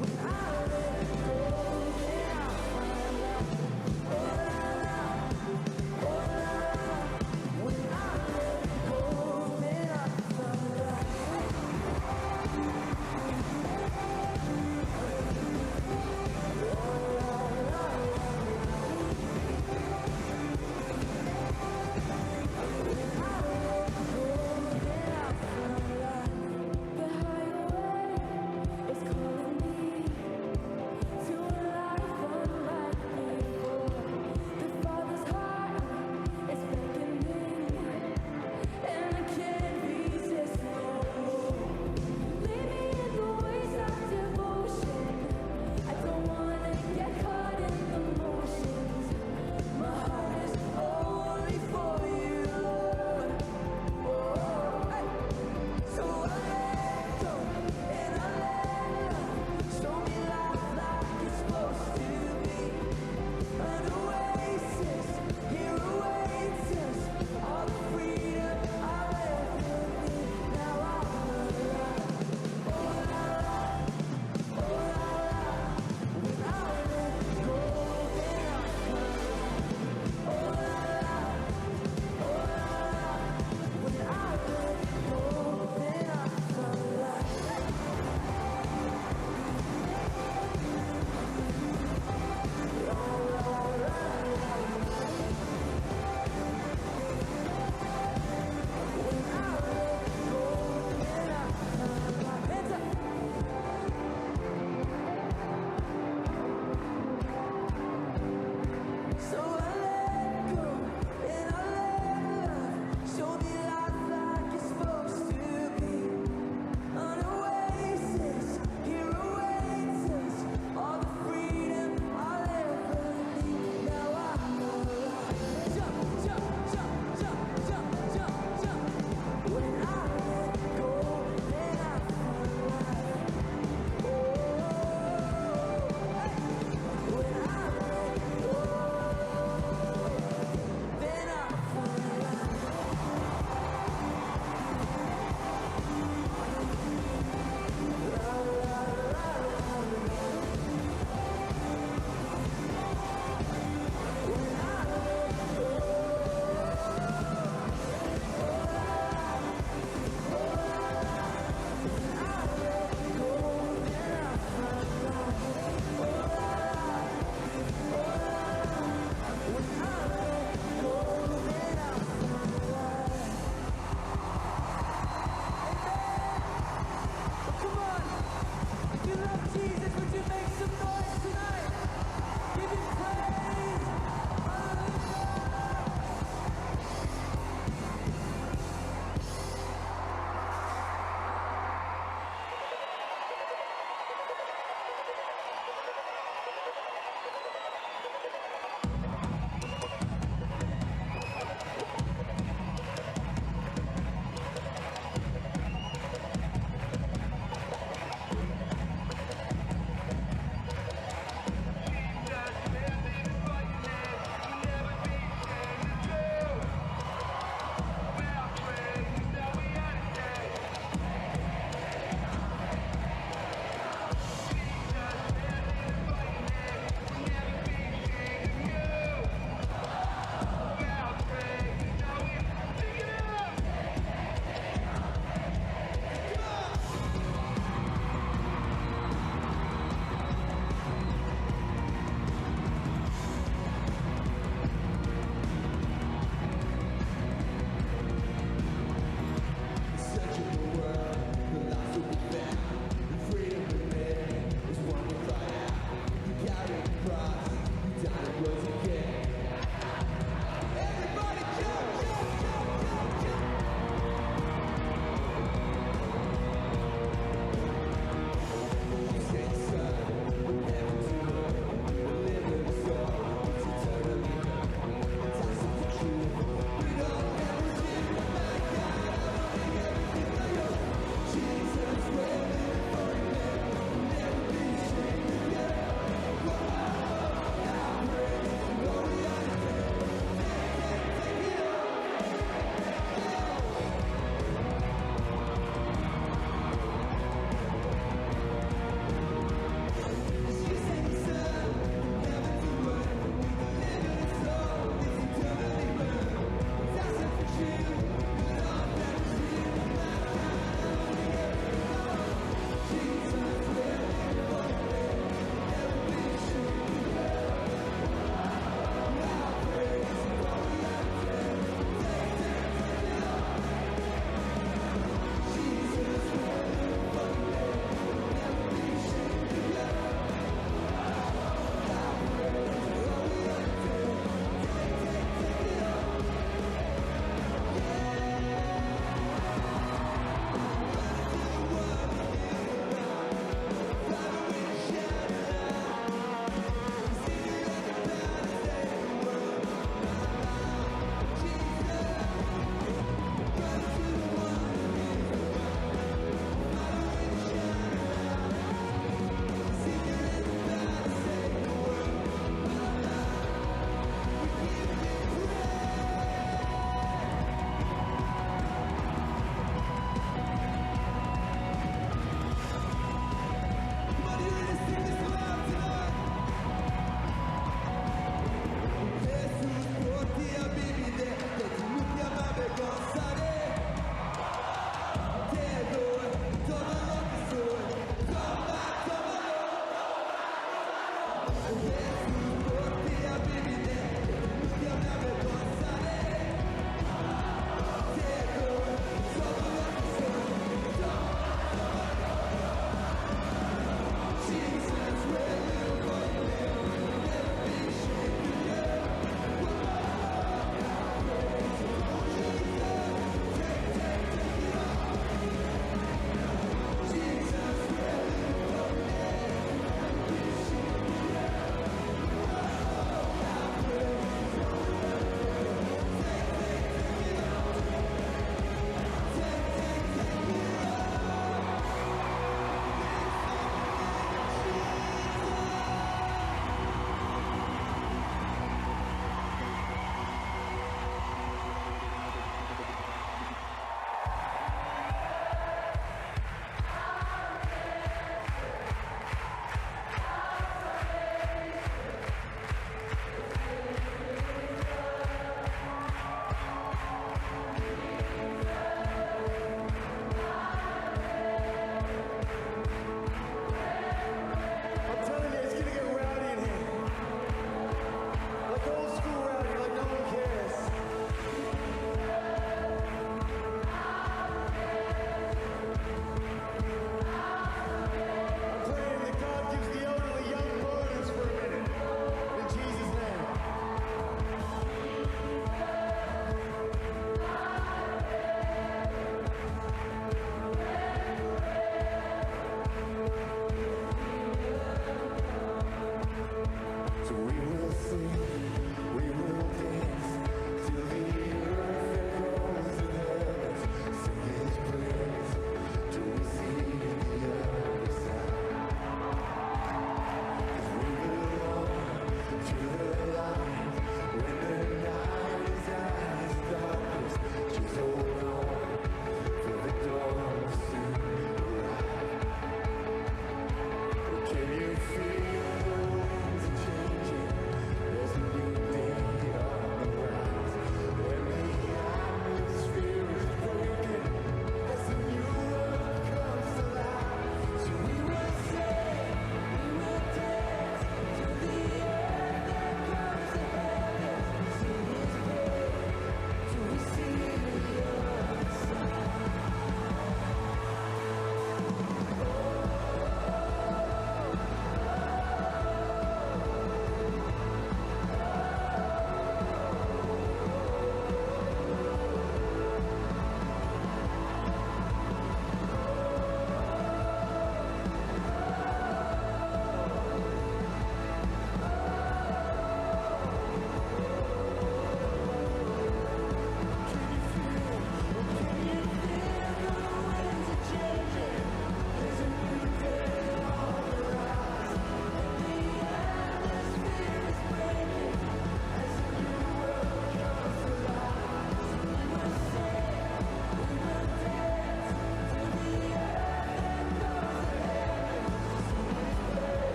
When I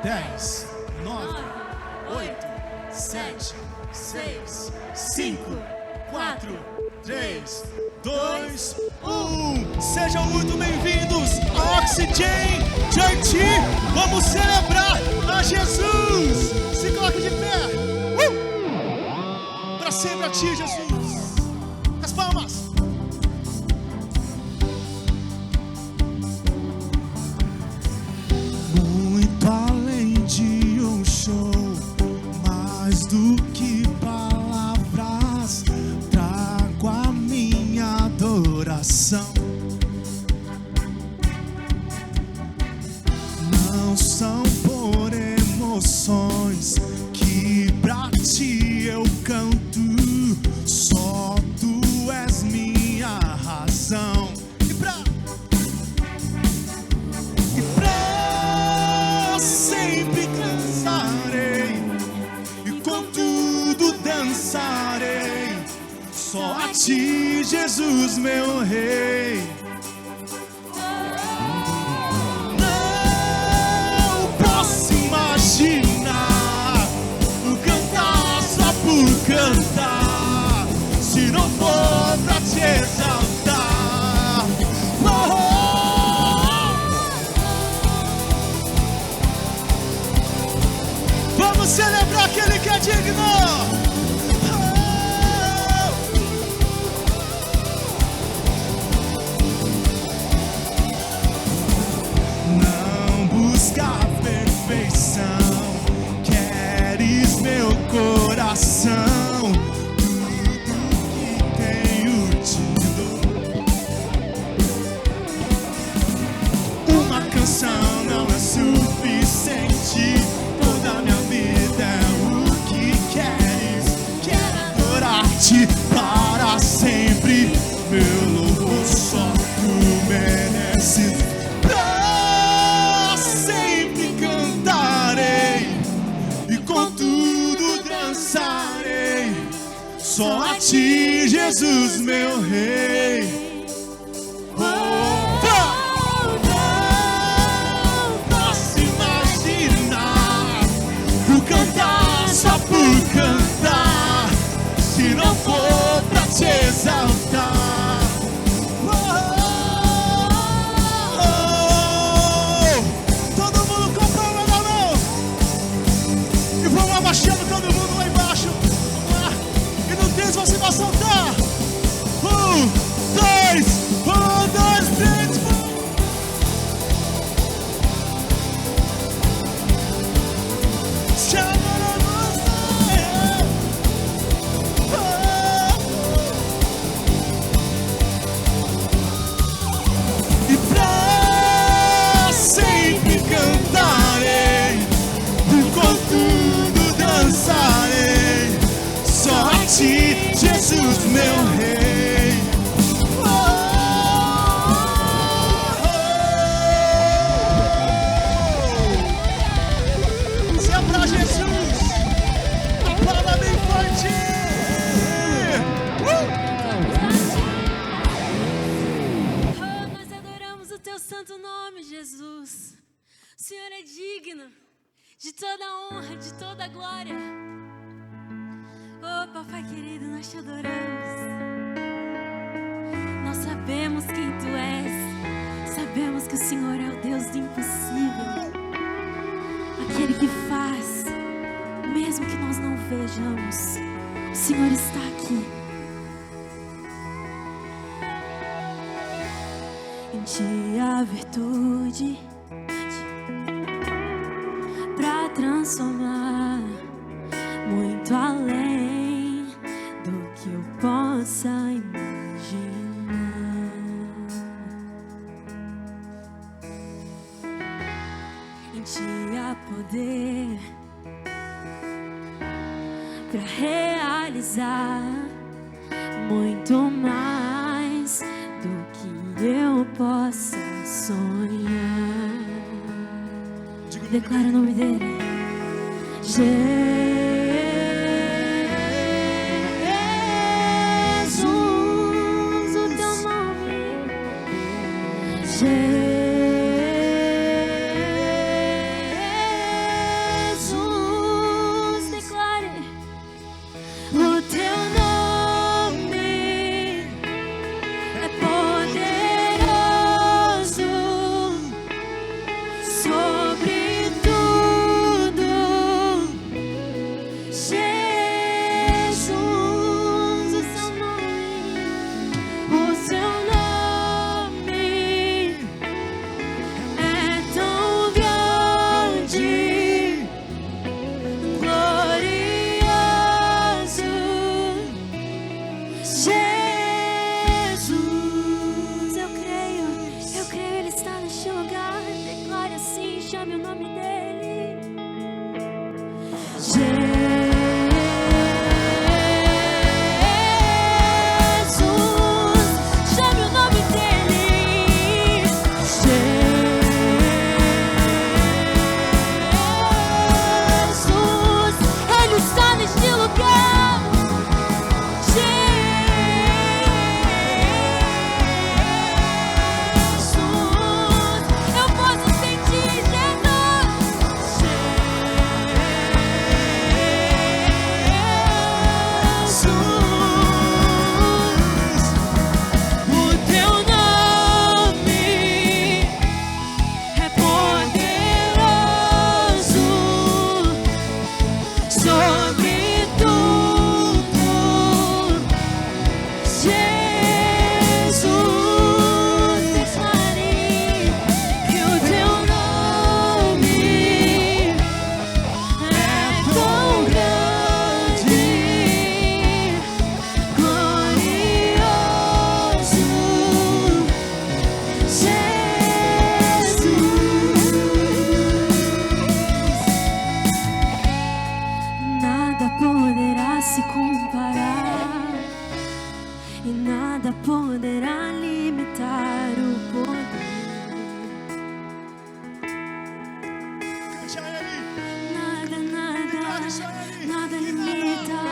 10, 9, 8, 7, 6, 5, 4, 3, 2, 1. Sejam muito bem-vindos ao Oxygen Church. Vamos celebrar a Jesus. Se coloque de pé. Para sempre a ti, Jesus. As palmas. Muito além de um show, mais do que palavras, trago a minha adoração. Não são por emoções que pra ti eu canto, só tu és minha razão. E pra sempre cantarei, e com tudo dançarei, só a ti, Jesus, meu rei. Não posso imaginar o cantar só por cantar, se não for pra te exaltar. Vamos celebrar aquele que é digno. Não busca a perfeição, queres meu coração, tudo que tenho te dou. Uma canção não é suficiente, toda minha vida é o que queres. Quero adorar-te para sempre, meu louvor só tu mereces. Pra sempre cantarei, e com tudo dançarei, só a ti, Jesus, meu rei. Cantar, se não for pra te exaltar. Todo mundo com a palma na mão, e vamos abaixando todo mundo lá embaixo. Vamos lá, e no 3 você vai soltar. 1, 2, 3. Jesus, meu rei. Se é pra Jesus, a palma bem forte. Nós adoramos o teu santo nome, Jesus. O Senhor é digno de toda honra, de toda glória. Oh, papai querido, nós te adoramos. Nós sabemos quem tu és. Sabemos que o Senhor é o Deus do impossível, aquele que faz, mesmo que nós não vejamos. O Senhor está aqui. Em ti a virtude pra transformar muito além do que eu possa imaginar. Em ti há poder pra realizar muito mais do que eu possa sonhar. Declara o nome dele. Poderá limitar o poder. Nada, nada limita.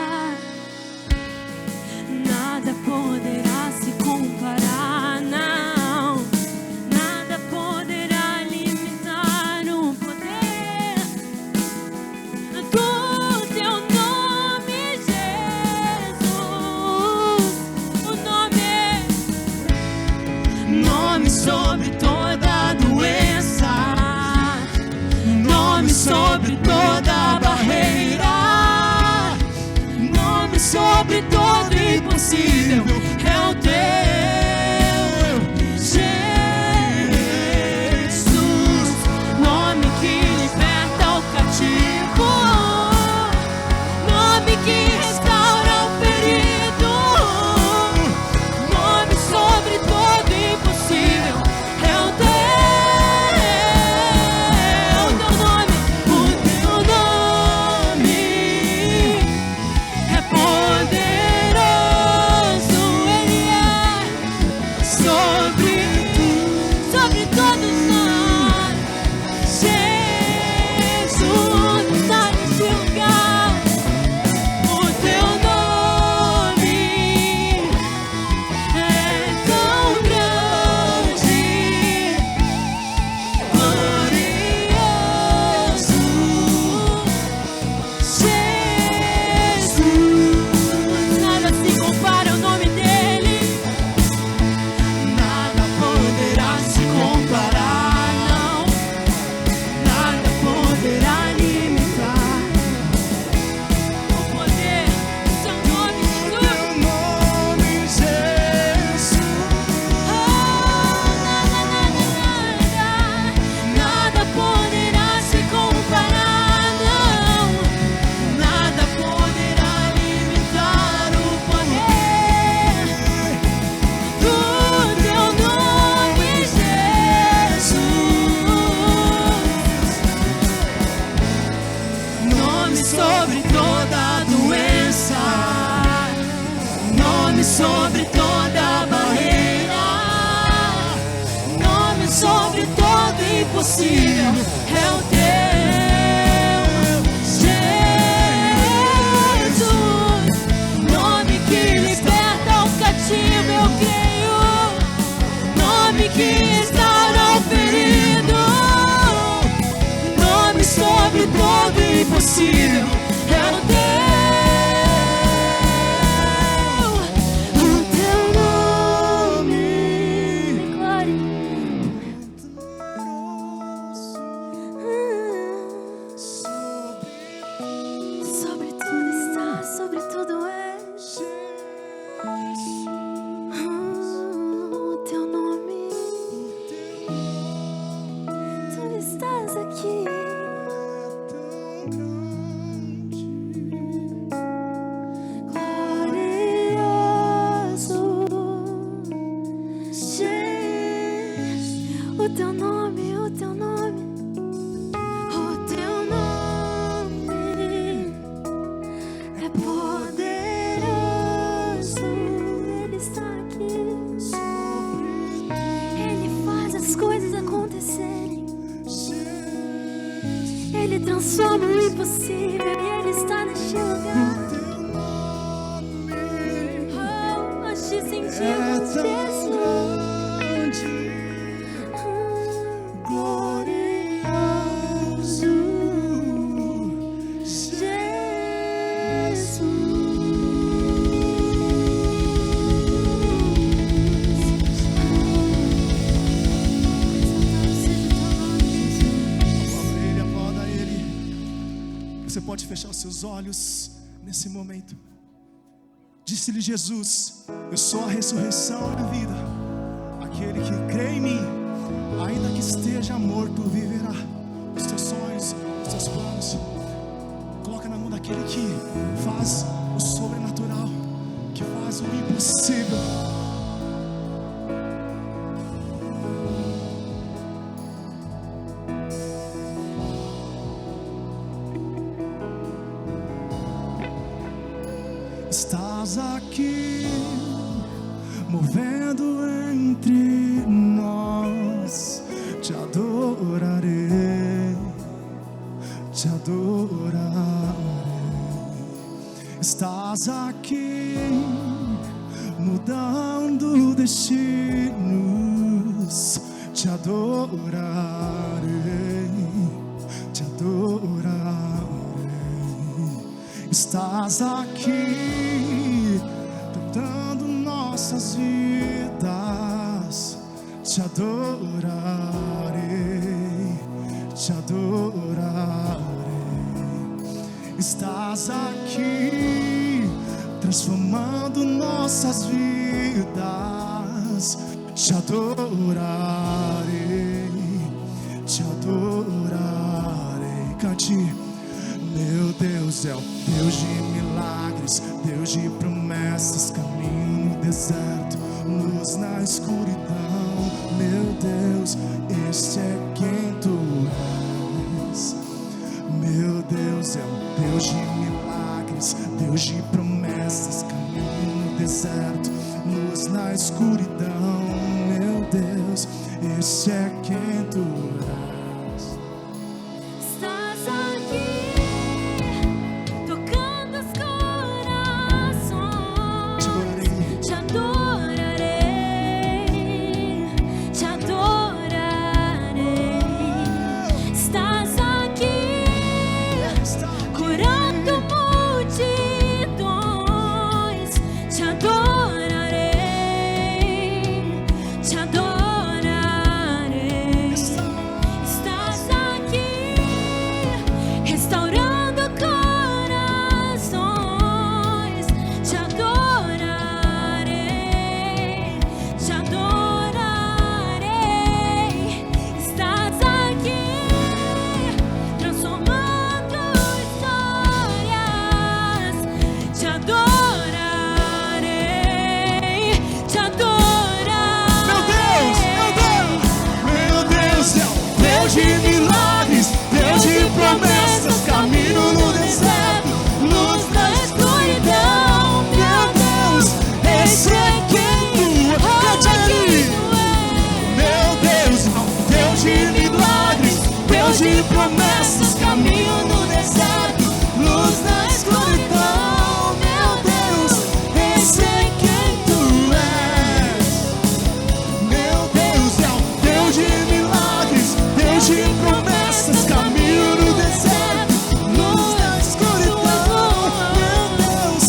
Nada poderá se comparar, não. Nada poderá limitar o poder do teu nome, Jesus. O nome sobre toda doença, nome sobre toda barreira, nome sobre todo impossível, é o teu Jesus, nome que liberta o cativo, nome que restaura o ferido, nome sobre todo impossível. Sobre toda barreira, nome sobre todo impossível, é o teu Jesus, nome que liberta o cativo, eu creio, nome que restaura o ferido, nome sobre todo impossível, é o teu. Ele transforma o impossível e Ele está neste lugar. Oh, nós te sentimos, Jesus. Glorioso Jesus. Você pode fechar os seus olhos nesse momento. Disse-lhe Jesus: eu sou a ressurreição e a vida. Aquele que crê em mim, ainda que esteja morto, viverá. Os teus sonhos, os teus planos, coloca na mão daquele que faz o sobrenatural, que faz o impossível. Estás aqui, movendo entre nós. Te adorarei, te adorarei. Estás aqui, mudando destinos. Te adorarei, te adorarei. Estás aqui, tratando nossas vidas. Te adorarei, te adorarei. Estás aqui, transformando nossas vidas. Te adorarei, te adorarei. Cante. Meu Deus é o Deus de milagres, Deus de promessas, caminho no deserto, luz na escuridão. Meu Deus, este é quem tu és. Meu Deus é o Deus de milagres, Deus de promessas, caminho no deserto, luz na escuridão. Meu Deus, este é quem tu és. De promessas, caminho no deserto, luz na escuridão. Meu Deus, esse é quem tu és. Meu Deus é o Deus de milagres, Deus de promessas, caminho no deserto, luz na escuridão. Meu Deus,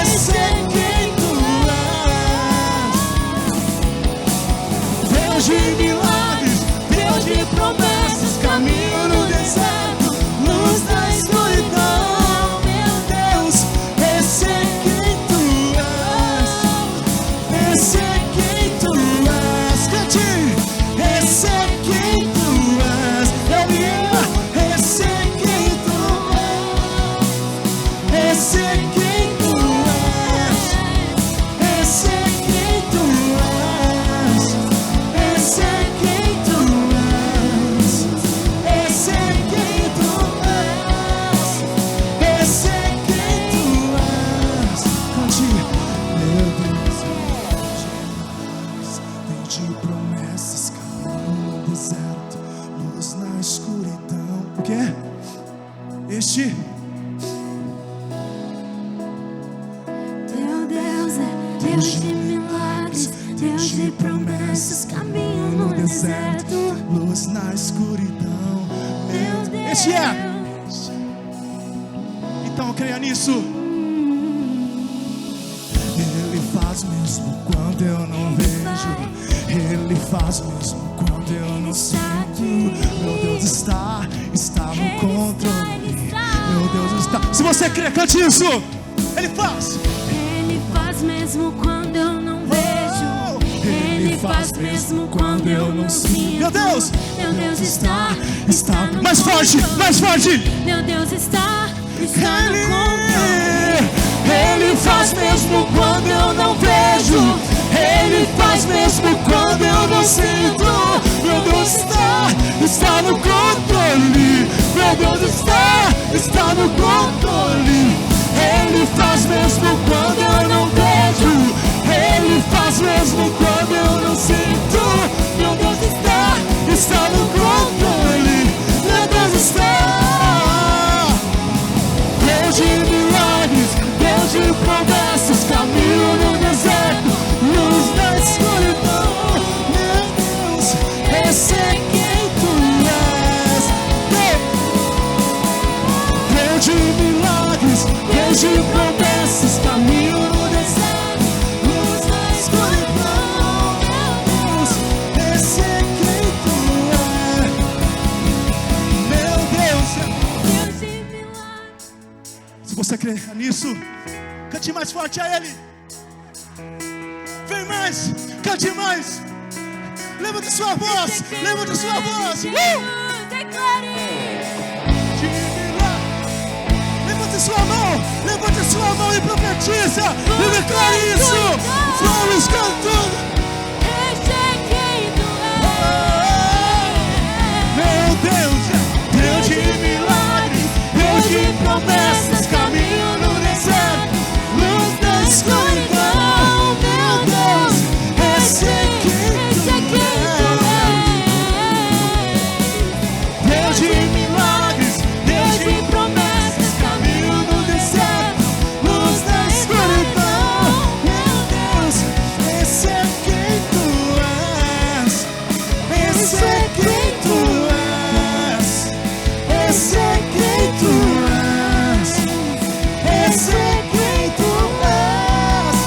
esse é quem tu és. Deus de milagres, Deus de promessas, caminho no deserto, luz na escuridão. Meu Deus, esse é quem tu és. Esse é quem tu és. Cante. Esse é quem tu és. Esse é quem tu és. Esse é quem tu és. Esse é quem tu és. Esse é quem tu és. Esse é quem tu és. Esse é quem tu és. Cante. Meu Deus, Deus de promessas, caminho no deserto, luz na escuridão. O quê? Este Teu Deus é Deus de milagres, Deus de promessas, caminho no deserto, luz na escuridão. meu Deus. Este é. Então creia nisso. Ele faz mesmo quando eu não vejo. Ele faz mesmo quando eu não sinto. Meu Deus está no controle. Meu Deus está. Se você crê, cante isso. Ele faz. Ele faz faz mesmo quando eu não vejo. Ele faz mesmo quando eu não sinto. Meu Deus está no mais forte, controle. mais forte. Meu Deus está no controle. Ele faz mesmo quando eu não vejo. Ele faz mesmo quando eu não sinto. Meu Deus está no controle. Meu Deus está no controle. Ele faz mesmo quando eu não vejo. Ele faz mesmo quando eu não sinto. Meu Deus está no controle. Meu Deus está. Deus de milagres, Deus de promessas, caminho no deserto, luz da escuridão. Meu Deus, esse é quem tu és. Deus de milagres, Deus de promessas, caminho no deserto, luz da escuridão. Meu Deus, esse é quem tu és. Meu Deus, Deus de milagres. se você crê nisso, cante mais forte a Ele. Vem mais, cante mais. Levanta sua voz, levanta sua voz. Declare. Levante sua mão e profetiza. E declare isso. Vamos cantando. Esse é quem tu Meu Deus, Deus de milagres, Deus de promessas, caminho no deserto, luz da escuridão. Meu Deus, esse é quem tu és. Deus de milagres, Deus de promessas, caminho no deserto, luz da escuridão. Meu Deus, esse é quem tu és. Esse é quem tu és. Esse é quem tu és. Esse é quem tu és.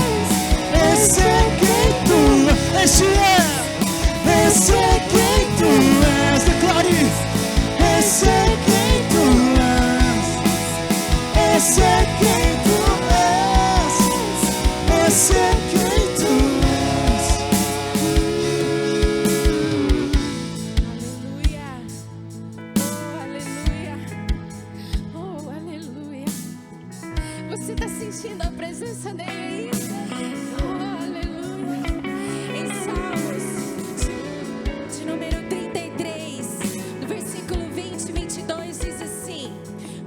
Esse é quem tu és. Esse é quem tu és. Declare. Esse é quem tu és. Esse é quem tu és. Esse é quem tu és. Aleluia. Oh, aleluia. Você está sentindo a presença dele? Oh, aleluia. Em Salmos, de número 33, no versículo 20 e 22, diz assim: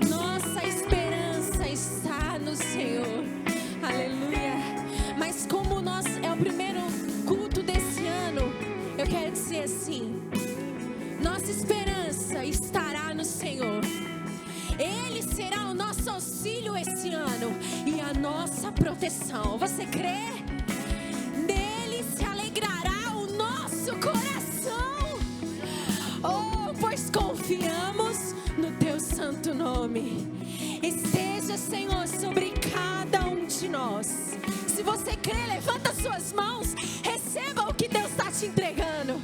nossa esperança está no Senhor. Aleluia. Mas como é o primeiro culto desse ano, eu quero dizer assim: nossa esperança estará no Senhor. Ele será o nosso auxílio esse ano e a nossa proteção. Você crê? Nele se alegrará o nosso coração. Oh, pois confiamos no teu santo nome. Esteja, Senhor, sobre cada um de nós. Se você crê, levanta suas mãos, receba o que Deus está te entregando.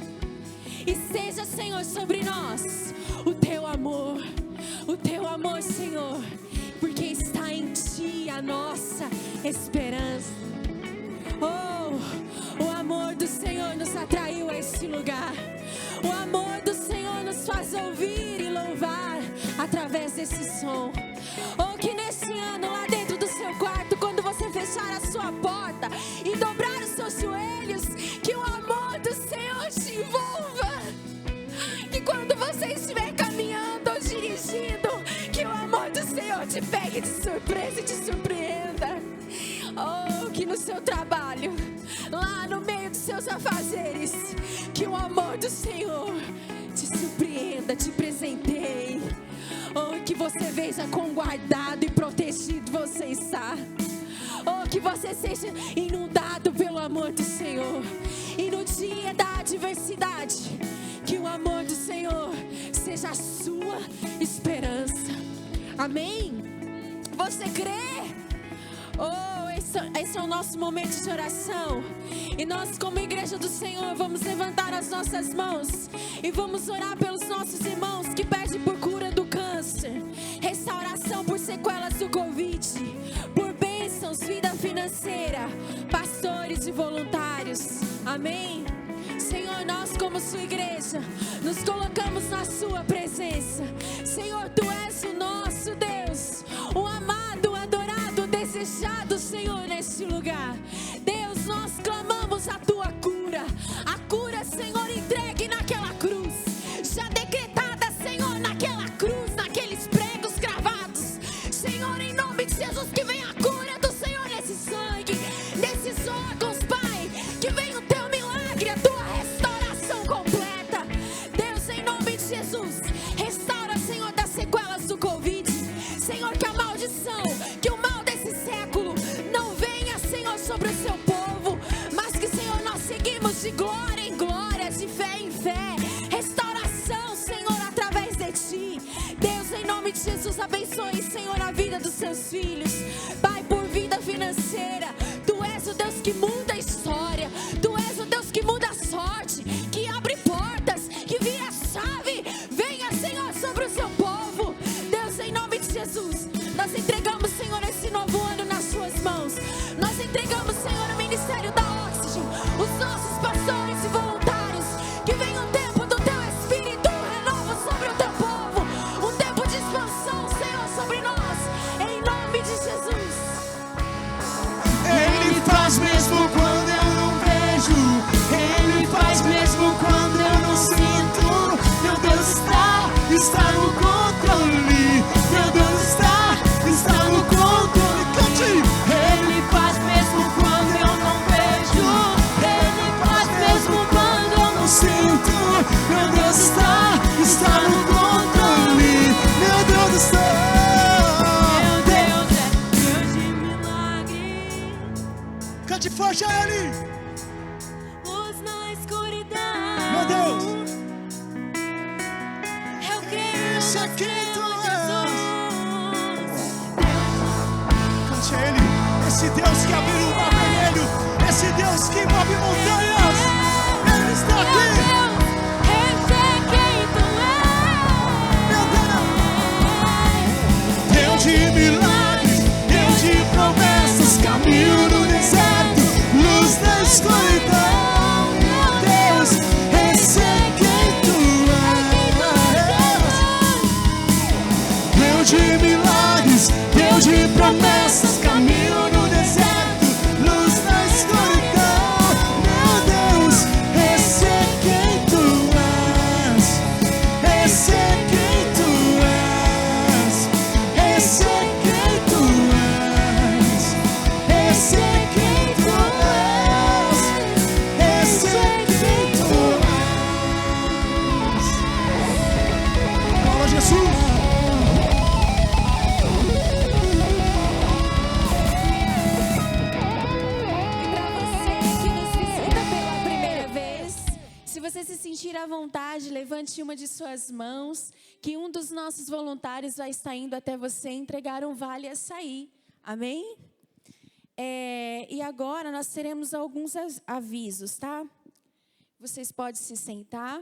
Esteja, Senhor, sobre nós o teu amor, Senhor, porque está em ti a nossa esperança. Oh, o amor do Senhor nos atraiu a esse lugar. O amor do Senhor nos faz ouvir e louvar através desse som. Oh, que nesse ano, lá dentro do seu quarto, quando você fechar a sua porta e dobrar os seus joelhos, que o amor do Senhor te envolva. Que quando você estiver caminhando ou dirigindo, que o amor do Senhor te pegue de surpresa e te surpreenda. Oh, que no seu trabalho, lá no meio dos seus afazeres, que o amor do Senhor te surpreenda, te presenteie. Oh, que você veja quão guardado e protegido você está. Oh, que você seja inundado pelo amor do Senhor. E no dia da adversidade, que o amor do Senhor seja a sua esperança. Amém? Você crê? Oh, esse é o nosso momento de oração. E nós, como igreja do Senhor, vamos levantar as nossas mãos e vamos orar pelos nossos irmãos que pedem por cura do câncer, restauração por sequelas do Covid, por bênçãos, vida financeira, e voluntários. Amém? Senhor, nós como sua igreja, nos colocamos na sua presença. Senhor, tu és o nosso Deus, o amado, adorado, desejado, Senhor, neste lugar. Deus, nós clamamos a tua cura. A cura, Senhor, entregue naquela cruz, já decretada, Senhor, naquela cruz, naqueles pregos cravados. Senhor, em nome de Jesus, que venha a cura do Senhor nesse sangue, nesses órgãos, Pai. Que venha o teu milagre, a tua restauração completa. Deus, em nome de Jesus, restaura, Senhor, das sequelas do Covid. Senhor, que a maldição, que o mal desse século não venha, Senhor, sobre o seu povo, mas que, Senhor, nós seguimos de glória em glória, de fé em fé. Restauração, Senhor, através de ti. Deus, em nome de Jesus, abençoe, Senhor, a vida dos seus filhos. Pai, por vida financeira, tu és o Deus que muda a história. Tu és o Deus que muda a sorte, que abre portas, que vira a chave. Venha, Senhor, sobre o seu povo. Deus, em nome de Jesus, nós entregamos, Senhor, esse novo ano nas suas mãos. Nós entregamos, Senhor, o ministério da Oxygen, os nossos pastores e voluntários. Que venha um tempo do teu Espírito, um renovo sobre o teu povo, um tempo de expansão, Senhor, sobre nós, em nome de Jesus. Ele faz mesmo quando eu não vejo. Ele faz mesmo quando eu não sinto. Meu Deus está no controle. Meu Deus está no controle. Cante! Ele faz mesmo quando eu não vejo. Ele faz mesmo quando eu não Sinto, meu Deus está no controle. Meu Deus do céu. Meu Deus é Deus de milagre. Cante forte a Ele. Luz na escuridão. Meu Deus. Eu creio Esse no aqui tu Jesus. Cante a Ele. Esse Deus que abriu o mar vermelho. Esse Deus que move montanhas. Ele está Meu aqui. Deus, eu sei quem tu és. Deus de milagres, Deus de promessas, caminho no deserto, luz na escuridão. Meu Deus, esse é quem tu és. Deus de milagres, Deus de promessas, caminho no deserto, luz na escuridão. Meu Deus, esse é quem tu és. Esse é quem tu és. Esse é quem tu és. Esse é quem tu és. Esse é quem tu és. Fala, Jesus. E para você que nos visita pela primeira vez, se você se sentir à vontade, levante uma de suas mãos, que um dos nossos voluntários vai estar indo até você entregar um vale açaí. Amém? E agora nós teremos alguns avisos, tá? Vocês podem se sentar.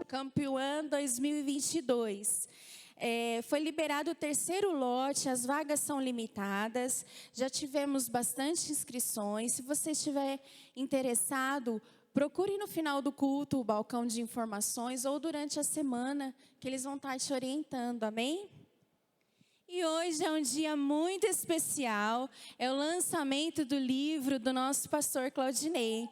Campeã 2022. Foi liberado o terceiro lote, as vagas são limitadas, já tivemos bastante inscrições. Se você estiver interessado, procure no final do culto o balcão de informações ou durante a semana, que eles vão estar te orientando, amém? E hoje é um dia muito especial, é o lançamento do livro do nosso pastor Claudinei.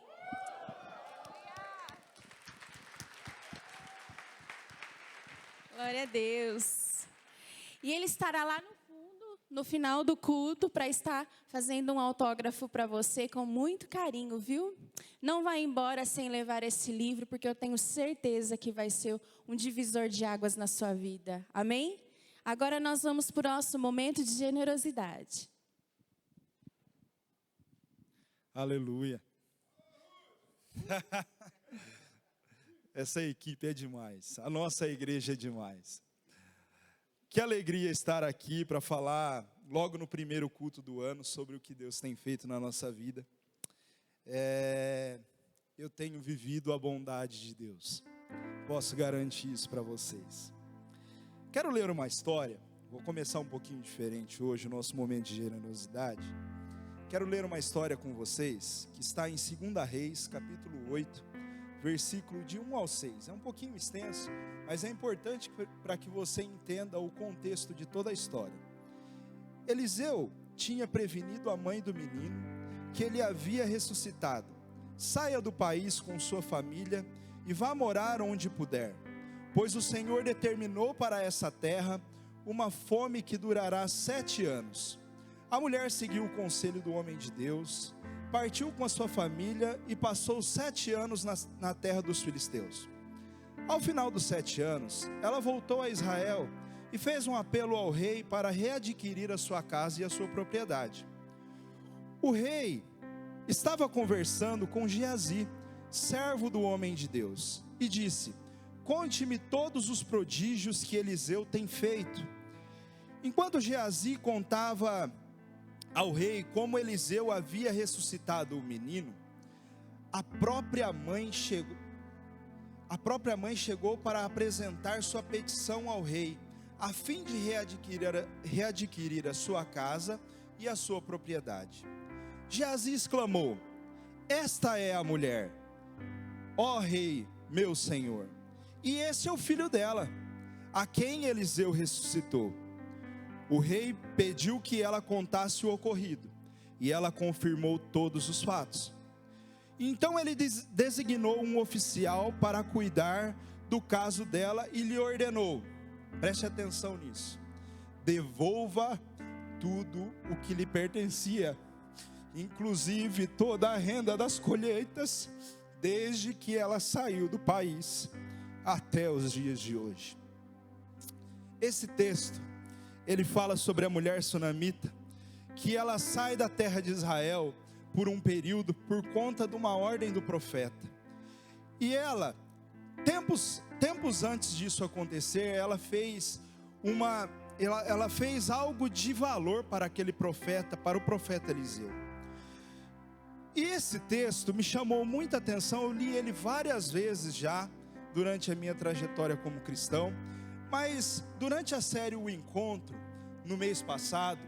Glória a Deus. E ele estará lá no fundo, no final do culto, para estar fazendo um autógrafo para você com muito carinho, viu? Não vai embora sem levar esse livro, porque eu tenho certeza que vai ser um divisor de águas na sua vida. Amém? Agora nós vamos para o nosso momento de generosidade. Aleluia. Essa equipe é demais. A nossa igreja é demais. Que alegria estar aqui para falar logo no primeiro culto do ano sobre o que Deus tem feito na nossa vida. Eu tenho vivido a bondade de Deus. Posso garantir isso para vocês. Quero ler uma história. Vou começar um pouquinho diferente hoje, o nosso momento de generosidade. Quero ler uma história com vocês, que está em 2 Reis, capítulo 8, versículo de 1 ao 6. É um pouquinho extenso, mas é importante para que você entenda o contexto de toda a história. Eliseu tinha prevenido a mãe do menino que ele havia ressuscitado. Saia do país com sua família e vá morar onde puder, pois o Senhor determinou para essa terra uma fome que durará 7 anos. A mulher seguiu o conselho do homem de Deus, partiu com a sua família e passou 7 anos na terra dos filisteus. Ao final dos 7 anos, ela voltou a Israel e fez um apelo ao rei para readquirir a sua casa e a sua propriedade. O rei estava conversando com Geazi, servo do homem de Deus, e disse: conte-me todos os prodígios que Eliseu tem feito. Enquanto Geazi contava ao rei como Eliseu havia ressuscitado o menino, a própria mãe chegou para apresentar sua petição ao rei, a fim de readquirir a sua casa e a sua propriedade. Geazi exclamou: esta é a mulher, ó rei, meu senhor, e esse é o filho dela, a quem Eliseu ressuscitou. O rei pediu que ela contasse o ocorrido, e ela confirmou todos os fatos. Então ele designou um oficial para cuidar do caso dela e lhe ordenou, preste atenção nisso: devolva tudo o que lhe pertencia, inclusive toda a renda das colheitas, desde que ela saiu do país até os dias de hoje. Esse texto, ele fala sobre a mulher sunamita, que ela sai da terra de Israel por um período, por conta de uma ordem do profeta. E ela, tempos antes disso acontecer, ela fez algo de valor para aquele profeta, para o profeta Eliseu. E esse texto me chamou muita atenção. Eu li ele várias vezes já, durante a minha trajetória como cristão. Mas durante a série O Encontro, no mês passado,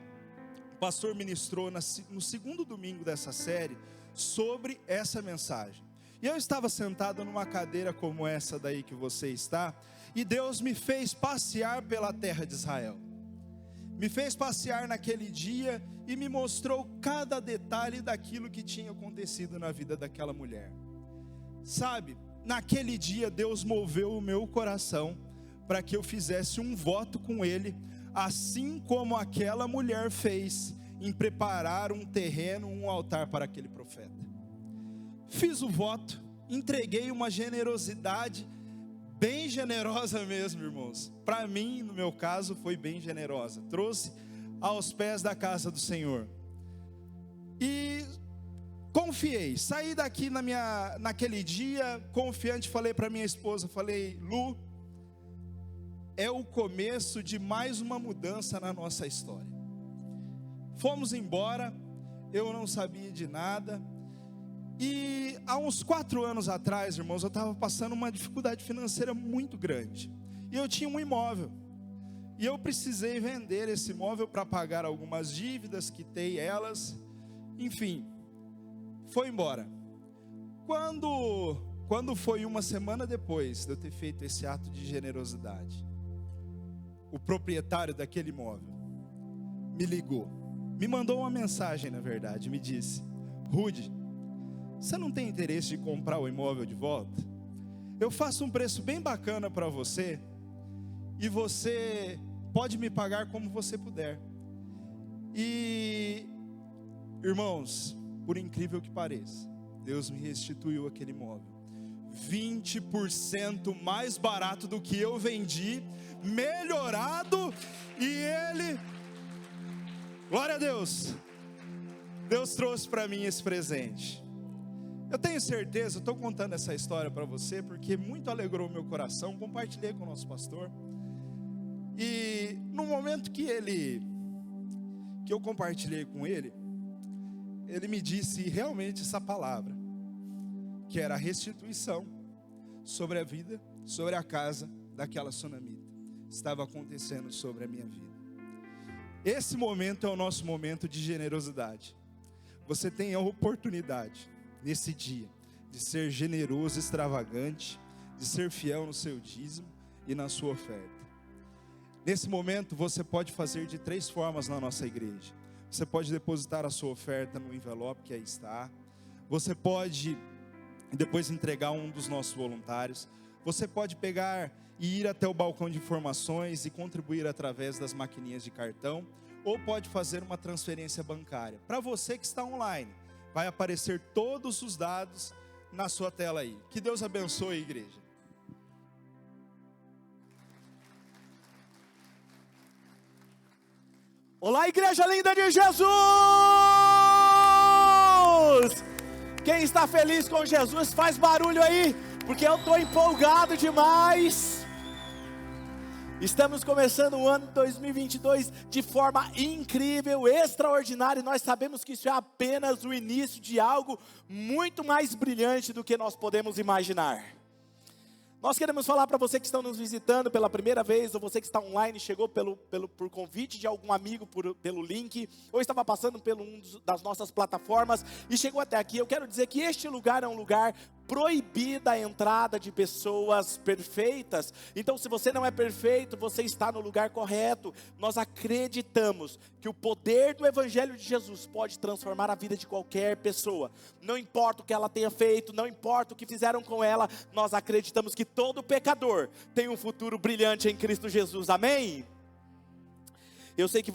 o pastor ministrou no segundo domingo dessa série sobre essa mensagem. E eu estava sentado numa cadeira como essa daí que você está, e Deus me fez passear pela terra de Israel. Me fez passear naquele dia e me mostrou cada detalhe daquilo que tinha acontecido na vida daquela mulher. Sabe, naquele dia Deus moveu o meu coração para que eu fizesse um voto com Ele, assim como aquela mulher fez em preparar um terreno, um altar para aquele profeta. Fiz o voto, entreguei uma generosidade bem generosa mesmo, irmãos. Para mim, no meu caso, foi bem generosa. Trouxe aos pés da casa do Senhor. E confiei, saí daqui naquele dia, confiante, falei para minha esposa, falei: Lu, é o começo de mais uma mudança na nossa história. Fomos embora, eu não sabia de nada. E há uns 4 anos atrás, irmãos, eu estava passando uma dificuldade financeira muito grande. E eu tinha um imóvel. E eu precisei vender esse imóvel para pagar algumas dívidas, quitei elas. Enfim, foi embora. Quando foi uma semana depois de eu ter feito esse ato de generosidade, o proprietário daquele imóvel me ligou. Me mandou uma mensagem, na verdade, me disse: Rudy, você não tem interesse de comprar o imóvel de volta? Eu faço um preço bem bacana para você, e você pode me pagar como você puder. E, irmãos, por incrível que pareça, Deus me restituiu aquele imóvel 20% mais barato do que eu vendi, melhorado, e ele, glória a Deus, Deus trouxe para mim esse presente. Eu tenho certeza, eu estou contando essa história para você porque muito alegrou o meu coração. Compartilhei com o nosso pastor, e no momento que eu compartilhei com ele, ele me disse realmente essa palavra, que era a restituição sobre a vida, sobre a casa daquela sunamita. Estava acontecendo sobre a minha vida. Esse momento é o nosso momento de generosidade. Você tem a oportunidade, nesse dia, de ser generoso, extravagante, de ser fiel no seu dízimo e na sua oferta. Nesse momento, você pode fazer de 3 formas na nossa igreja. Você pode depositar a sua oferta no envelope que aí está. Você pode depois entregar um dos nossos voluntários. Você pode pegar e ir até o balcão de informações e contribuir através das maquininhas de cartão, ou pode fazer uma transferência bancária. Para você que está online, vai aparecer todos os dados na sua tela aí. Que Deus abençoe a igreja. Olá, igreja linda de Jesus! Quem está feliz com Jesus, faz barulho aí, porque eu estou empolgado demais. Estamos começando o ano 2022 de forma incrível, extraordinária, e nós sabemos que isso é apenas o início de algo muito mais brilhante do que nós podemos imaginar. Nós queremos falar para você que está nos visitando pela primeira vez, ou você que está online, chegou por convite de algum amigo, pelo link, ou estava passando por das nossas plataformas e chegou até aqui. Eu quero dizer que este lugar é um lugar proibida a entrada de pessoas perfeitas. Então, se você não é perfeito, você está no lugar correto. Nós acreditamos que o poder do Evangelho de Jesus pode transformar a vida de qualquer pessoa. Não importa o que ela tenha feito, não importa o que fizeram com ela, nós acreditamos que todo pecador tem um futuro brilhante em Cristo Jesus. Amém? Eu sei que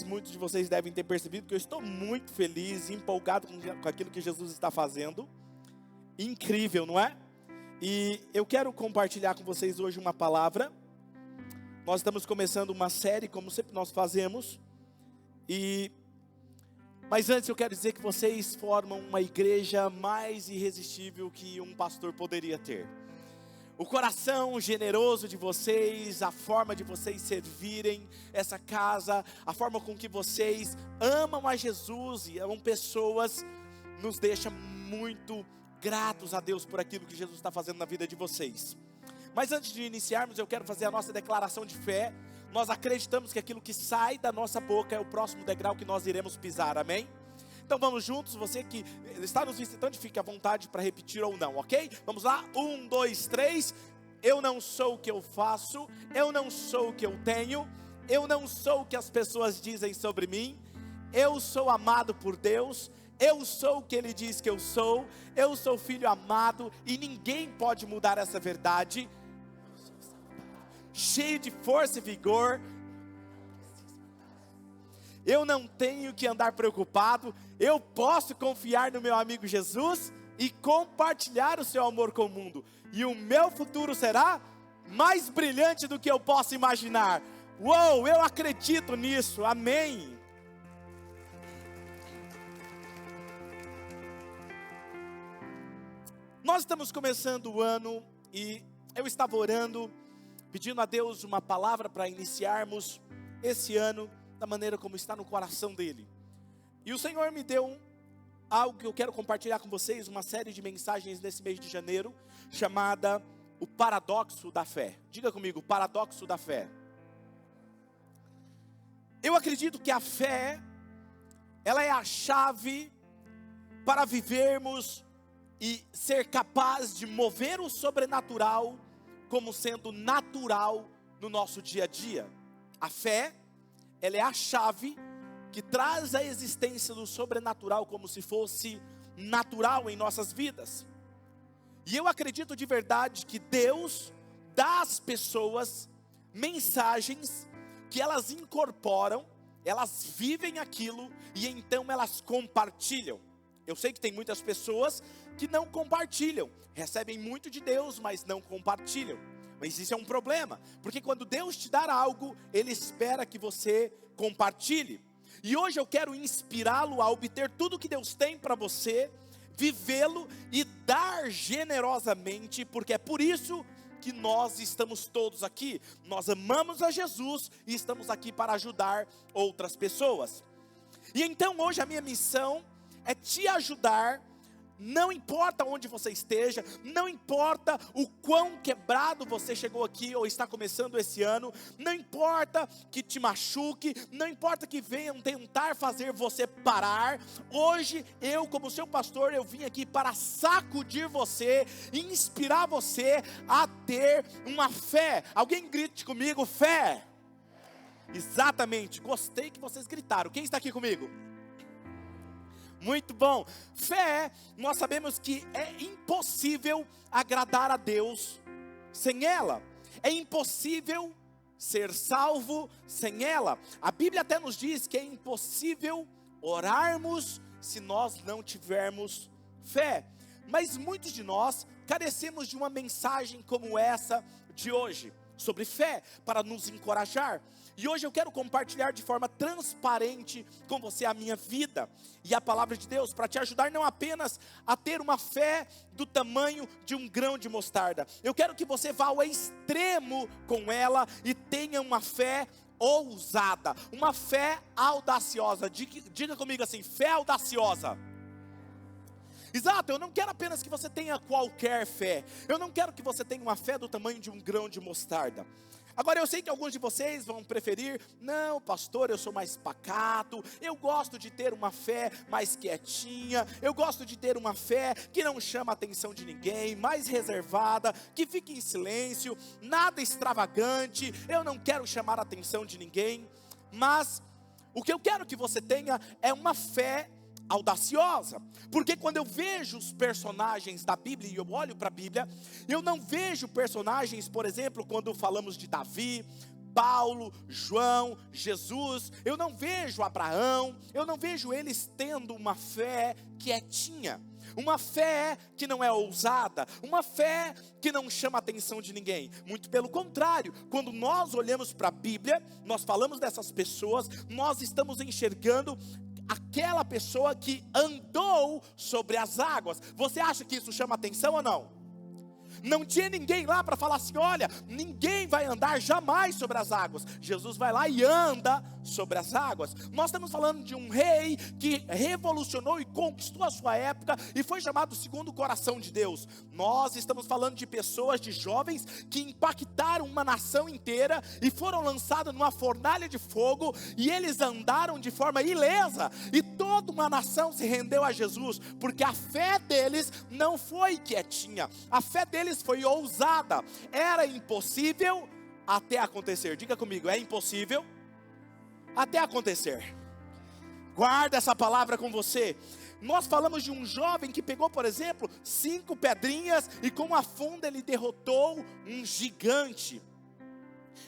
muitos de vocês devem ter percebido que eu estou muito feliz, empolgado com aquilo que Jesus está fazendo. Incrível, não é? E eu quero compartilhar com vocês hoje uma palavra. Nós estamos começando uma série, como sempre nós fazemos. Mas antes eu quero dizer que vocês formam uma igreja mais irresistível que um pastor poderia ter. O coração generoso de vocês, a forma de vocês servirem essa casa, a forma com que vocês amam a Jesus e amam pessoas, nos deixa muito gratos a Deus por aquilo que Jesus está fazendo na vida de vocês. Mas antes de iniciarmos, eu quero fazer a nossa declaração de fé. Nós acreditamos que aquilo que sai da nossa boca é o próximo degrau que nós iremos pisar, amém? Então vamos juntos, você que está nos visitando, fique à vontade para repetir ou não, ok? Vamos lá, 1, 2, 3. Eu não sou o que eu faço, eu não sou o que eu tenho, eu não sou o que as pessoas dizem sobre mim, eu sou amado por Deus, eu sou o que Ele diz que eu sou filho amado e ninguém pode mudar essa verdade. Cheio de força e vigor, eu não tenho que andar preocupado, eu posso confiar no meu amigo Jesus e compartilhar o seu amor com o mundo, e o meu futuro será mais brilhante do que eu posso imaginar. Uou, eu acredito nisso, amém. Nós estamos começando o ano e eu estava orando, pedindo a Deus uma palavra para iniciarmos esse ano da maneira como está no coração dele. E o Senhor me deu algo que eu quero compartilhar com vocês, uma série de mensagens nesse mês de janeiro, chamada O Paradoxo da Fé. Diga comigo, o Paradoxo da Fé. Eu acredito que a fé, ela é a chave para vivermos e ser capaz de mover o sobrenatural como sendo natural no nosso dia a dia. A fé, ela é a chave que traz a existência do sobrenatural como se fosse natural em nossas vidas. E eu acredito de verdade que Deus dá às pessoas mensagens que elas incorporam, elas vivem aquilo e então elas compartilham. Eu sei que tem muitas pessoas que não compartilham, recebem muito de Deus, mas não compartilham. Mas isso é um problema, porque quando Deus te dar algo, Ele espera que você compartilhe. E hoje eu quero inspirá-lo a obter tudo que Deus tem para você, vivê-lo e dar generosamente, porque é por isso que nós estamos todos aqui. Nós amamos a Jesus e estamos aqui para ajudar outras pessoas. E então hoje a minha missão é te ajudar. Não importa onde você esteja, não importa o quão quebrado você chegou aqui ou está começando esse ano, não importa que te machuque, não importa que venham tentar fazer você parar. Hoje eu, como seu pastor, eu vim aqui para sacudir você, inspirar você a ter uma fé. Alguém grite comigo, fé. Exatamente, gostei que vocês gritaram. Quem está aqui comigo? Muito bom. Fé, nós sabemos que é impossível agradar a Deus sem ela. É impossível ser salvo sem ela. A Bíblia até nos diz que é impossível orarmos se nós não tivermos fé. Mas muitos de nós carecemos de uma mensagem como essa de hoje, sobre fé, para nos encorajar. E hoje eu quero compartilhar de forma transparente com você a minha vida e a palavra de Deus, para te ajudar não apenas a ter uma fé do tamanho de um grão de mostarda. Eu quero que você vá ao extremo com ela e tenha uma fé ousada, uma fé audaciosa. Diga comigo assim, fé audaciosa. Exato, eu não quero apenas que você tenha qualquer fé. Eu não quero que você tenha uma fé do tamanho de um grão de mostarda. Agora eu sei que alguns de vocês vão preferir, não pastor, eu sou mais pacato, eu gosto de ter uma fé mais quietinha, eu gosto de ter uma fé que não chama a atenção de ninguém, mais reservada, que fique em silêncio, nada extravagante, eu não quero chamar a atenção de ninguém. Mas o que eu quero que você tenha é uma fé audaciosa, porque quando eu vejo os personagens da Bíblia e eu olho para a Bíblia, eu não vejo personagens, por exemplo, quando falamos de Davi, Paulo, João, Jesus, eu não vejo Abraão, eu não vejo eles tendo uma fé quietinha, uma fé que não é ousada, uma fé que não chama a atenção de ninguém. Muito pelo contrário, quando nós olhamos para a Bíblia, nós falamos dessas pessoas, nós estamos enxergando aquela pessoa que andou sobre as águas. Você acha que isso chama atenção ou não? Não tinha ninguém lá para falar assim, olha, ninguém vai andar jamais sobre as águas. Jesus vai lá e anda sobre as águas. Nós estamos falando de um rei que revolucionou e conquistou a sua época e foi chamado segundo o coração de Deus. Nós estamos falando de pessoas, de jovens que impactaram uma nação inteira e foram lançados numa fornalha de fogo, e eles andaram de forma ilesa, e toda uma nação se rendeu a Jesus, porque a fé deles não foi quietinha, a fé deles foi ousada. Era impossível até acontecer. Diga comigo, é impossível até acontecer. Guarda essa palavra com você. Nós falamos de um jovem que pegou, por exemplo, 5 pedrinhas e com a funda ele derrotou um gigante.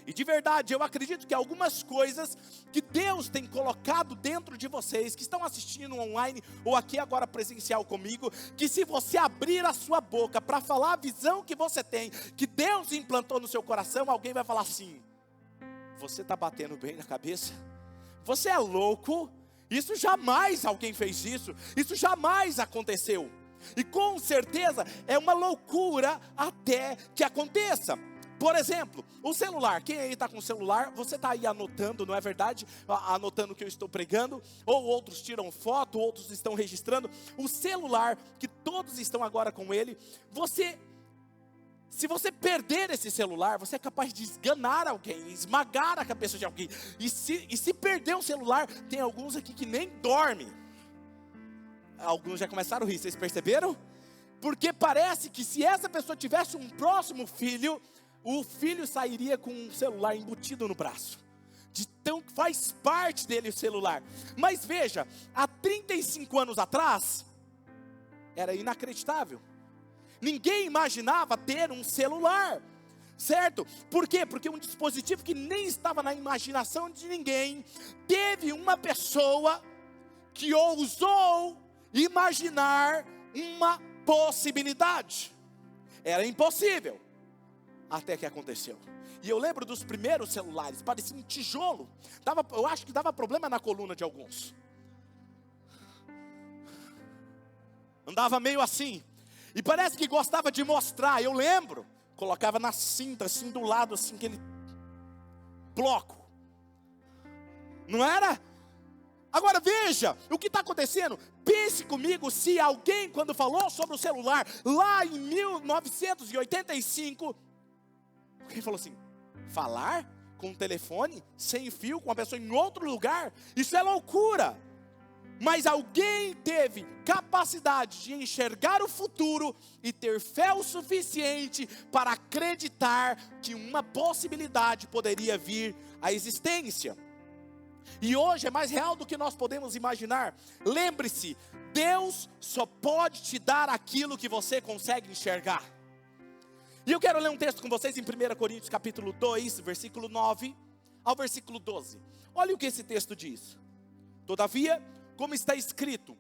E de verdade, eu acredito que algumas coisas que Deus tem colocado dentro de vocês, que estão assistindo online ou aqui agora presencial comigo, que se você abrir a sua boca para falar a visão que você tem, que Deus implantou no seu coração, alguém vai falar assim, você está batendo bem na cabeça? Você é louco? Isso jamais alguém fez isso, isso jamais aconteceu. E com certeza é uma loucura até que aconteça. Por exemplo, o celular. Quem aí está com o celular? Você está aí anotando, não é verdade? Anotando o que eu estou pregando. Ou outros tiram foto, outros estão registrando. O celular, que todos estão agora com ele. Se você perder esse celular, você é capaz de esganar alguém, esmagar a cabeça de alguém. E se perder o celular, tem alguns aqui que nem dormem. Alguns já começaram a rir, vocês perceberam? Porque parece que se essa pessoa tivesse um próximo filho, o filho sairia com um celular embutido no braço. De tão que faz parte dele o celular. Mas veja, há 35 anos atrás, era inacreditável. Ninguém imaginava ter um celular, certo? Por quê? Porque um dispositivo que nem estava na imaginação de ninguém, teve uma pessoa que ousou imaginar uma possibilidade. Era impossível, até que aconteceu. E eu lembro dos primeiros celulares, parecia um tijolo. Eu acho que dava problema na coluna de alguns. Andava meio assim. E parece que gostava de mostrar. Eu lembro, colocava na cinta, assim do lado, assim, aquele bloco. Não era? Agora veja, o que está acontecendo? Pense comigo se alguém, quando falou sobre o celular, lá em 1985, alguém falou assim, falar com um telefone, sem fio, com uma pessoa em outro lugar, isso é loucura. Mas alguém teve capacidade de enxergar o futuro e ter fé o suficiente para acreditar que uma possibilidade poderia vir à existência. E hoje é mais real do que nós podemos imaginar. Lembre-se, Deus só pode te dar aquilo que você consegue enxergar. E eu quero ler um texto com vocês em 1 Coríntios capítulo 2, versículo 9 ao versículo 12. Olha o que esse texto diz. Todavia, como está escrito,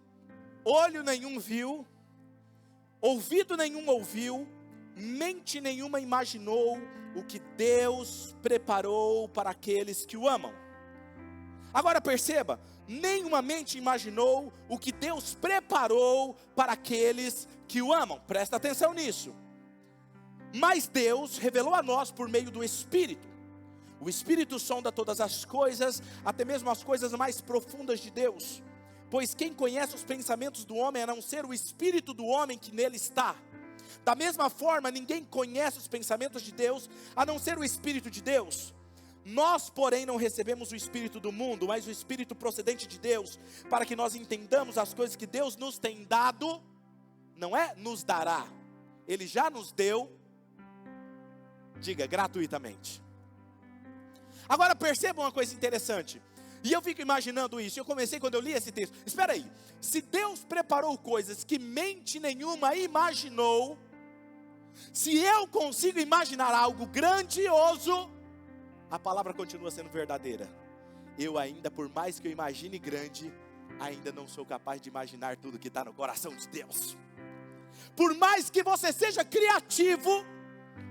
olho nenhum viu, ouvido nenhum ouviu, mente nenhuma imaginou o que Deus preparou para aqueles que o amam. Agora perceba, nenhuma mente imaginou o que Deus preparou para aqueles que o amam. Presta atenção nisso. Mas Deus revelou a nós por meio do Espírito. O Espírito sonda todas as coisas, até mesmo as coisas mais profundas de Deus. Pois quem conhece os pensamentos do homem a não ser o Espírito do homem que nele está? Da mesma forma, ninguém conhece os pensamentos de Deus a não ser o Espírito de Deus. Nós, porém, não recebemos o Espírito do mundo, mas o Espírito procedente de Deus, para que nós entendamos as coisas que Deus nos tem dado, não é nos dará, Ele já nos deu, diga, gratuitamente. Agora perceba uma coisa interessante, e eu fico imaginando isso, eu comecei quando eu li esse texto, espera aí, se Deus preparou coisas que mente nenhuma imaginou, se eu consigo imaginar algo grandioso, a palavra continua sendo verdadeira. Eu ainda, por mais que eu imagine grande, ainda não sou capaz de imaginar tudo que está no coração de Deus. Por mais que você seja criativo,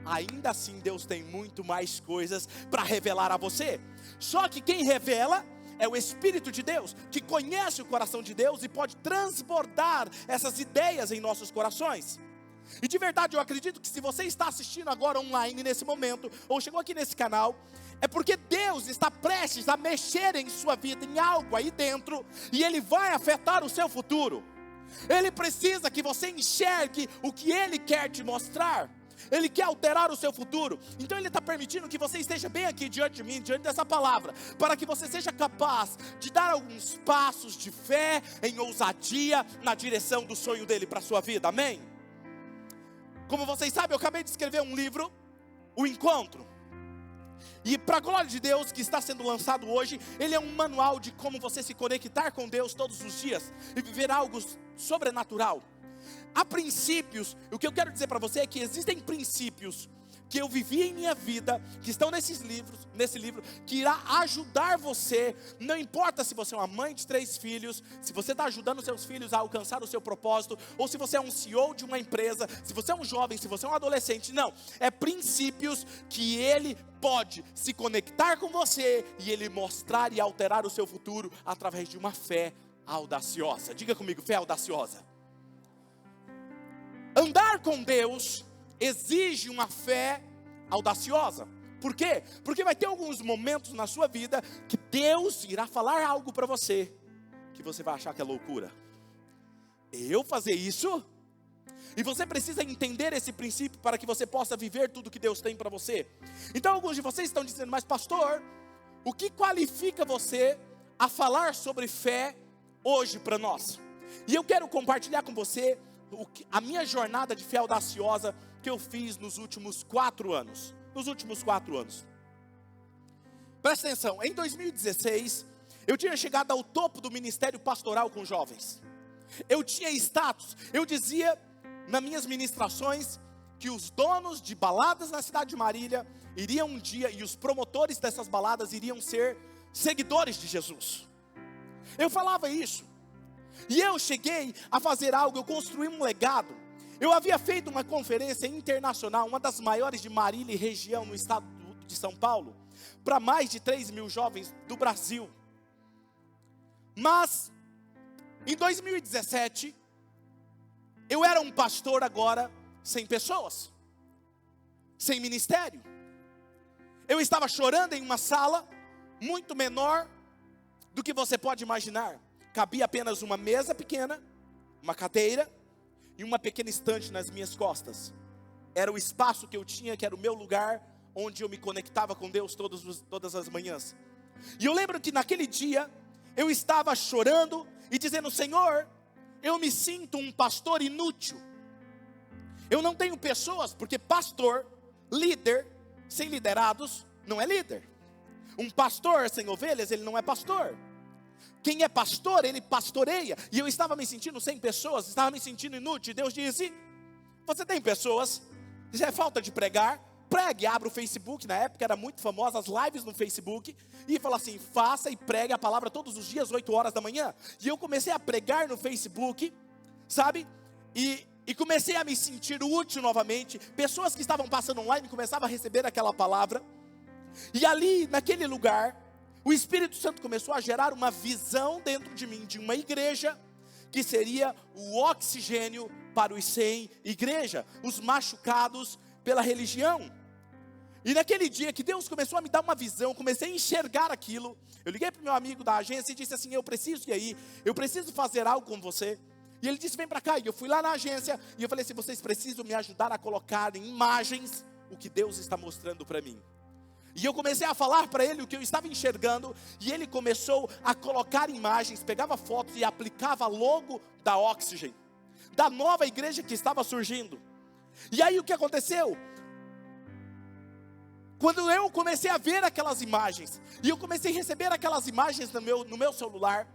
ainda assim Deus tem muito mais coisas para revelar a você. Só que quem revela é o Espírito de Deus, que conhece o coração de Deus e pode transbordar essas ideias em nossos corações. E de verdade eu acredito que se você está assistindo agora online nesse momento, ou chegou aqui nesse canal, é porque Deus está prestes a mexer em sua vida, em algo aí dentro, e Ele vai afetar o seu futuro. Ele precisa que você enxergue o que Ele quer te mostrar. Ele quer alterar o seu futuro. Então Ele está permitindo que você esteja bem aqui diante de mim, diante dessa palavra, para que você seja capaz de dar alguns passos de fé, em ousadia, na direção do sonho dEle para a sua vida, amém? Como vocês sabem, eu acabei de escrever um livro, O Encontro. E para a glória de Deus, que está sendo lançado hoje, ele é um manual de como você se conectar com Deus todos os dias e viver algo sobrenatural. Há princípios, o que eu quero dizer para você é que existem princípios que eu vivi em minha vida, que estão nesse livro, que irá ajudar você, não importa se você é uma mãe de 3 filhos, se você está ajudando seus filhos a alcançar o seu propósito, ou se você é um CEO de uma empresa, se você é um jovem, se você é um adolescente, não, é princípios que Ele pode se conectar com você, e Ele mostrar e alterar o seu futuro, através de uma fé audaciosa. Diga comigo, fé audaciosa. Andar com Deus exige uma fé audaciosa. Por quê? Porque vai ter alguns momentos na sua vida que Deus irá falar algo para você, que você vai achar que é loucura. Eu fazer isso? E você precisa entender esse princípio para que você possa viver tudo que Deus tem para você. Então alguns de vocês estão dizendo, mas pastor, o que qualifica você a falar sobre fé hoje para nós? E eu quero compartilhar com você a minha jornada de fé audaciosa que eu fiz nos últimos 4 anos. Presta atenção, em 2016, eu tinha chegado ao topo do ministério pastoral com jovens. Eu tinha status, eu dizia nas minhas ministrações que os donos de baladas na cidade de Marília iriam um dia, e os promotores dessas baladas iriam ser seguidores de Jesus. Eu falava isso. E eu cheguei a fazer algo, eu construí um legado. Eu havia feito uma conferência internacional, uma das maiores de Marília e região no estado de São Paulo, para mais de 3.000 jovens do Brasil. Mas, em 2017, eu era um pastor agora sem pessoas, sem ministério. Eu estava chorando em uma sala muito menor do que você pode imaginar. Cabia apenas uma mesa pequena, uma cadeira e uma pequena estante nas minhas costas. Era o espaço que eu tinha, que era o meu lugar, onde eu me conectava com Deus todas as manhãs. E eu lembro que naquele dia, eu estava chorando e dizendo: Senhor, eu me sinto um pastor inútil. Eu não tenho pessoas, porque pastor, líder, sem liderados, não é líder. Um pastor sem ovelhas, ele não é pastor. Quem é pastor, ele pastoreia. E eu estava me sentindo sem pessoas, estava me sentindo inútil. E Deus disse: você tem pessoas, já é falta de pregar, pregue. Abra o Facebook, na época era muito famosa as lives no Facebook, e fala assim: faça e pregue a palavra todos os dias, 8 horas da manhã. E eu comecei a pregar no Facebook, sabe, e comecei a me sentir útil novamente. Pessoas que estavam passando online começavam a receber aquela palavra. E ali, naquele lugar, o Espírito Santo começou a gerar uma visão dentro de mim, de uma igreja, que seria o oxigênio para os sem igreja, os machucados pela religião. E naquele dia que Deus começou a me dar uma visão, comecei a enxergar aquilo. Eu liguei para o meu amigo da agência e disse assim: eu preciso ir aí, eu preciso fazer algo com você. E ele disse: vem para cá. E eu fui lá na agência e eu falei assim: vocês precisam me ajudar a colocar em imagens o que Deus está mostrando para mim. E eu comecei a falar para ele o que eu estava enxergando, e ele começou a colocar imagens, pegava fotos e aplicava logo da Oxygen, da nova igreja que estava surgindo. E aí o que aconteceu? Quando eu comecei a ver aquelas imagens, e eu comecei a receber aquelas imagens no meu celular,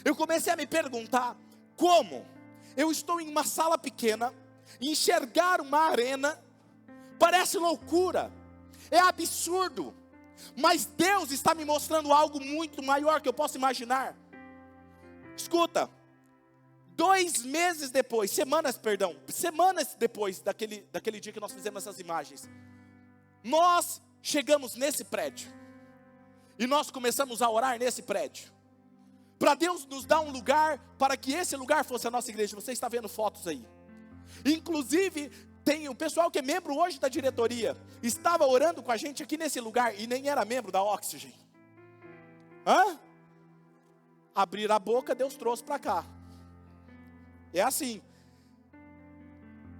eu comecei a me perguntar: como eu estou em uma sala pequena, enxergar uma arena, parece loucura, é absurdo, mas Deus está me mostrando algo muito maior que eu posso imaginar. Escuta, semanas depois daquele dia que nós fizemos essas imagens, nós chegamos nesse prédio, e nós começamos a orar nesse prédio, para Deus nos dar um lugar, para que esse lugar fosse a nossa igreja. Você está vendo fotos aí, inclusive tem um pessoal que é membro hoje da diretoria, estava orando com a gente aqui nesse lugar, e nem era membro da Oxygen. Abrir a boca, Deus trouxe para cá. É assim.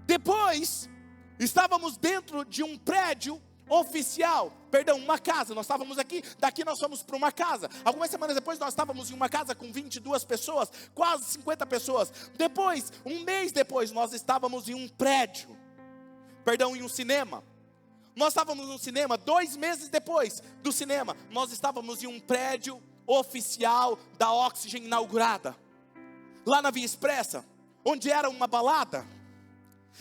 Depois, estávamos dentro de um prédio oficial, uma casa. Nós estávamos aqui, daqui nós fomos para uma casa. Algumas semanas depois nós estávamos em uma casa com 22 pessoas, quase 50 pessoas. Depois, um mês depois, nós estávamos em um prédio, em um cinema. Nós estávamos no cinema. 2 meses depois do cinema, nós estávamos em um prédio oficial da Oxygen inaugurada, lá na Via Expressa, onde era uma balada.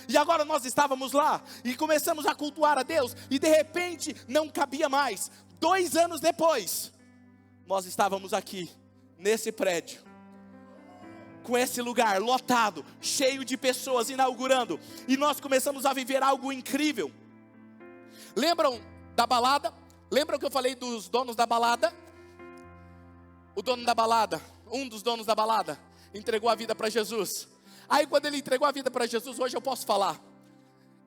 E agora nós estávamos lá e começamos a cultuar a Deus, e de repente não cabia mais. 2 anos depois, nós estávamos aqui nesse prédio, com esse lugar lotado, cheio de pessoas, inaugurando, e nós começamos a viver algo incrível. Lembram da balada? Lembram que eu falei dos donos da balada? O dono da balada, um dos donos da balada, entregou a vida para Jesus. Aí quando ele entregou a vida para Jesus, hoje eu posso falar,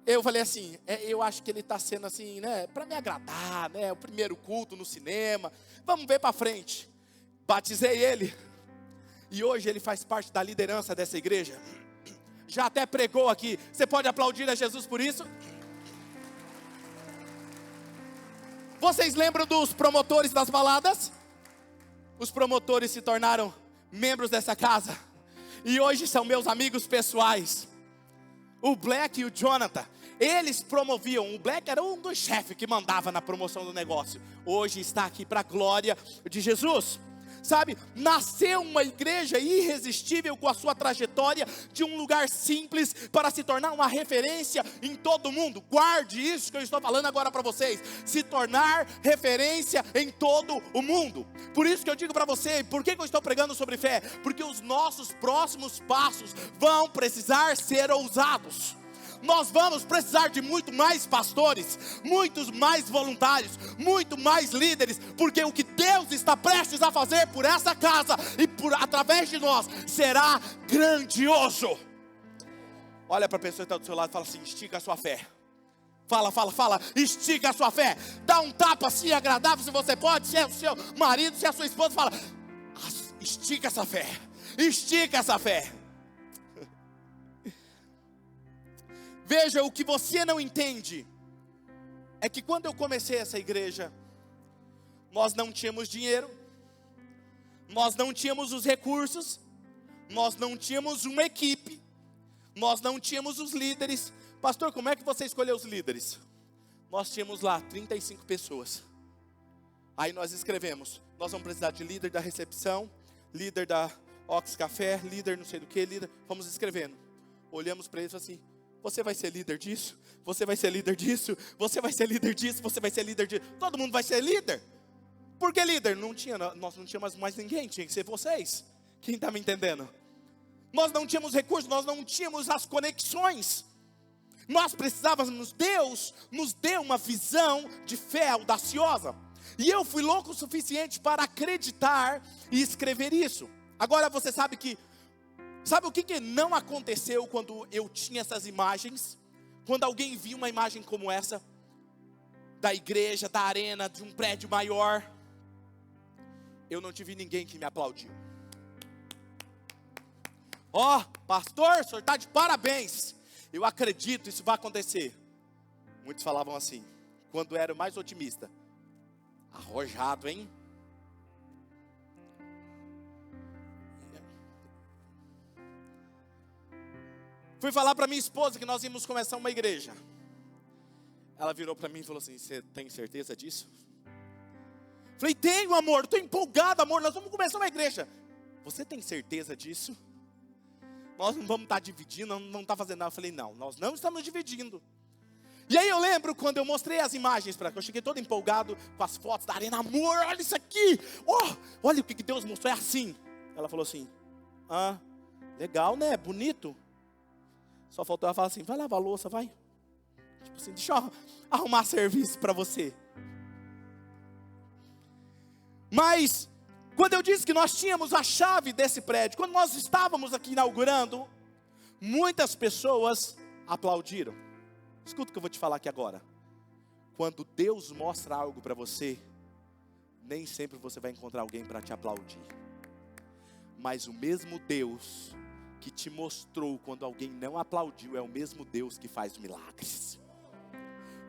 eu falei assim: eu acho que ele está sendo assim, né, para me agradar, né, o primeiro culto no cinema, vamos ver para frente. Batizei ele, e hoje ele faz parte da liderança dessa igreja, já até pregou aqui. Você pode aplaudir a Jesus por isso? Vocês lembram dos promotores das baladas? Os promotores se tornaram membros dessa casa, e hoje são meus amigos pessoais. O Black e o Jonathan, eles promoviam. O Black era um dos chefes que mandava na promoção do negócio. Hoje está aqui para a glória de Jesus. Sabe, nasceu uma igreja irresistível com a sua trajetória de um lugar simples para se tornar uma referência em todo o mundo. Guarde isso que eu estou falando agora para vocês. Se tornar referência em todo o mundo. Por isso que eu digo para você, por que eu estou pregando sobre fé? Porque os nossos próximos passos vão precisar ser ousados. Nós vamos precisar de muito mais pastores, muitos mais voluntários, muito mais líderes, porque o que Deus está prestes a fazer por essa casa e através de nós será grandioso. Olha para a pessoa que está do seu lado e fala assim: estica a sua fé. Fala, estica a sua fé. Dá um tapa assim agradável se você pode, se é o seu marido, se é a sua esposa, fala: estica essa fé, estica essa fé. Veja, o que você não entende é que quando eu comecei essa igreja, nós não tínhamos dinheiro, nós não tínhamos os recursos, nós não tínhamos uma equipe, nós não tínhamos os líderes. Pastor, como é que você escolheu os líderes? Nós tínhamos lá 35 pessoas. Aí nós escrevemos: nós vamos precisar de líder da recepção, líder da Ox Café, líder não sei do que, líder. Fomos escrevendo. Olhamos para eles e falamos assim: você vai ser líder disso, você vai ser líder disso, você vai ser líder disso, você vai ser líder disso. Todo mundo vai ser líder. Por que líder? Nós não tínhamos mais ninguém, tinha que ser vocês. Quem está me entendendo? Nós não tínhamos recursos, nós não tínhamos as conexões. Nós precisávamos, Deus nos deu uma visão de fé audaciosa. E eu fui louco o suficiente para acreditar e escrever isso. Agora você sabe o que não aconteceu quando eu tinha essas imagens? Quando alguém viu uma imagem como essa, da igreja, da arena, de um prédio maior, eu não tive ninguém que me aplaudiu. Ó, pastor, o senhor está de parabéns. Eu acredito, isso vai acontecer. Muitos falavam assim, quando era o mais otimista: arrojado, hein? Fui falar para minha esposa que nós íamos começar uma igreja. Ela virou para mim e falou assim: você tem certeza disso? Falei: tenho, amor, estou empolgado, amor, nós vamos começar uma igreja. Você tem certeza disso? Nós não vamos estar dividindo, não está fazendo nada. Eu falei: não, nós não estamos dividindo. E aí eu lembro quando eu mostrei as imagens para ela, eu cheguei todo empolgado com as fotos da arena. Amor, olha isso aqui, olha o que Deus mostrou, é assim. Ela falou assim: legal, né, bonito. Só faltou ela falar assim: vai lavar a louça, vai. Tipo assim, deixa eu arrumar serviço para você. Mas, quando eu disse que nós tínhamos a chave desse prédio, quando nós estávamos aqui inaugurando, muitas pessoas aplaudiram. Escuta o que eu vou te falar aqui agora. Quando Deus mostra algo para você, nem sempre você vai encontrar alguém para te aplaudir. Mas o mesmo Deus que te mostrou quando alguém não aplaudiu é o mesmo Deus que faz milagres.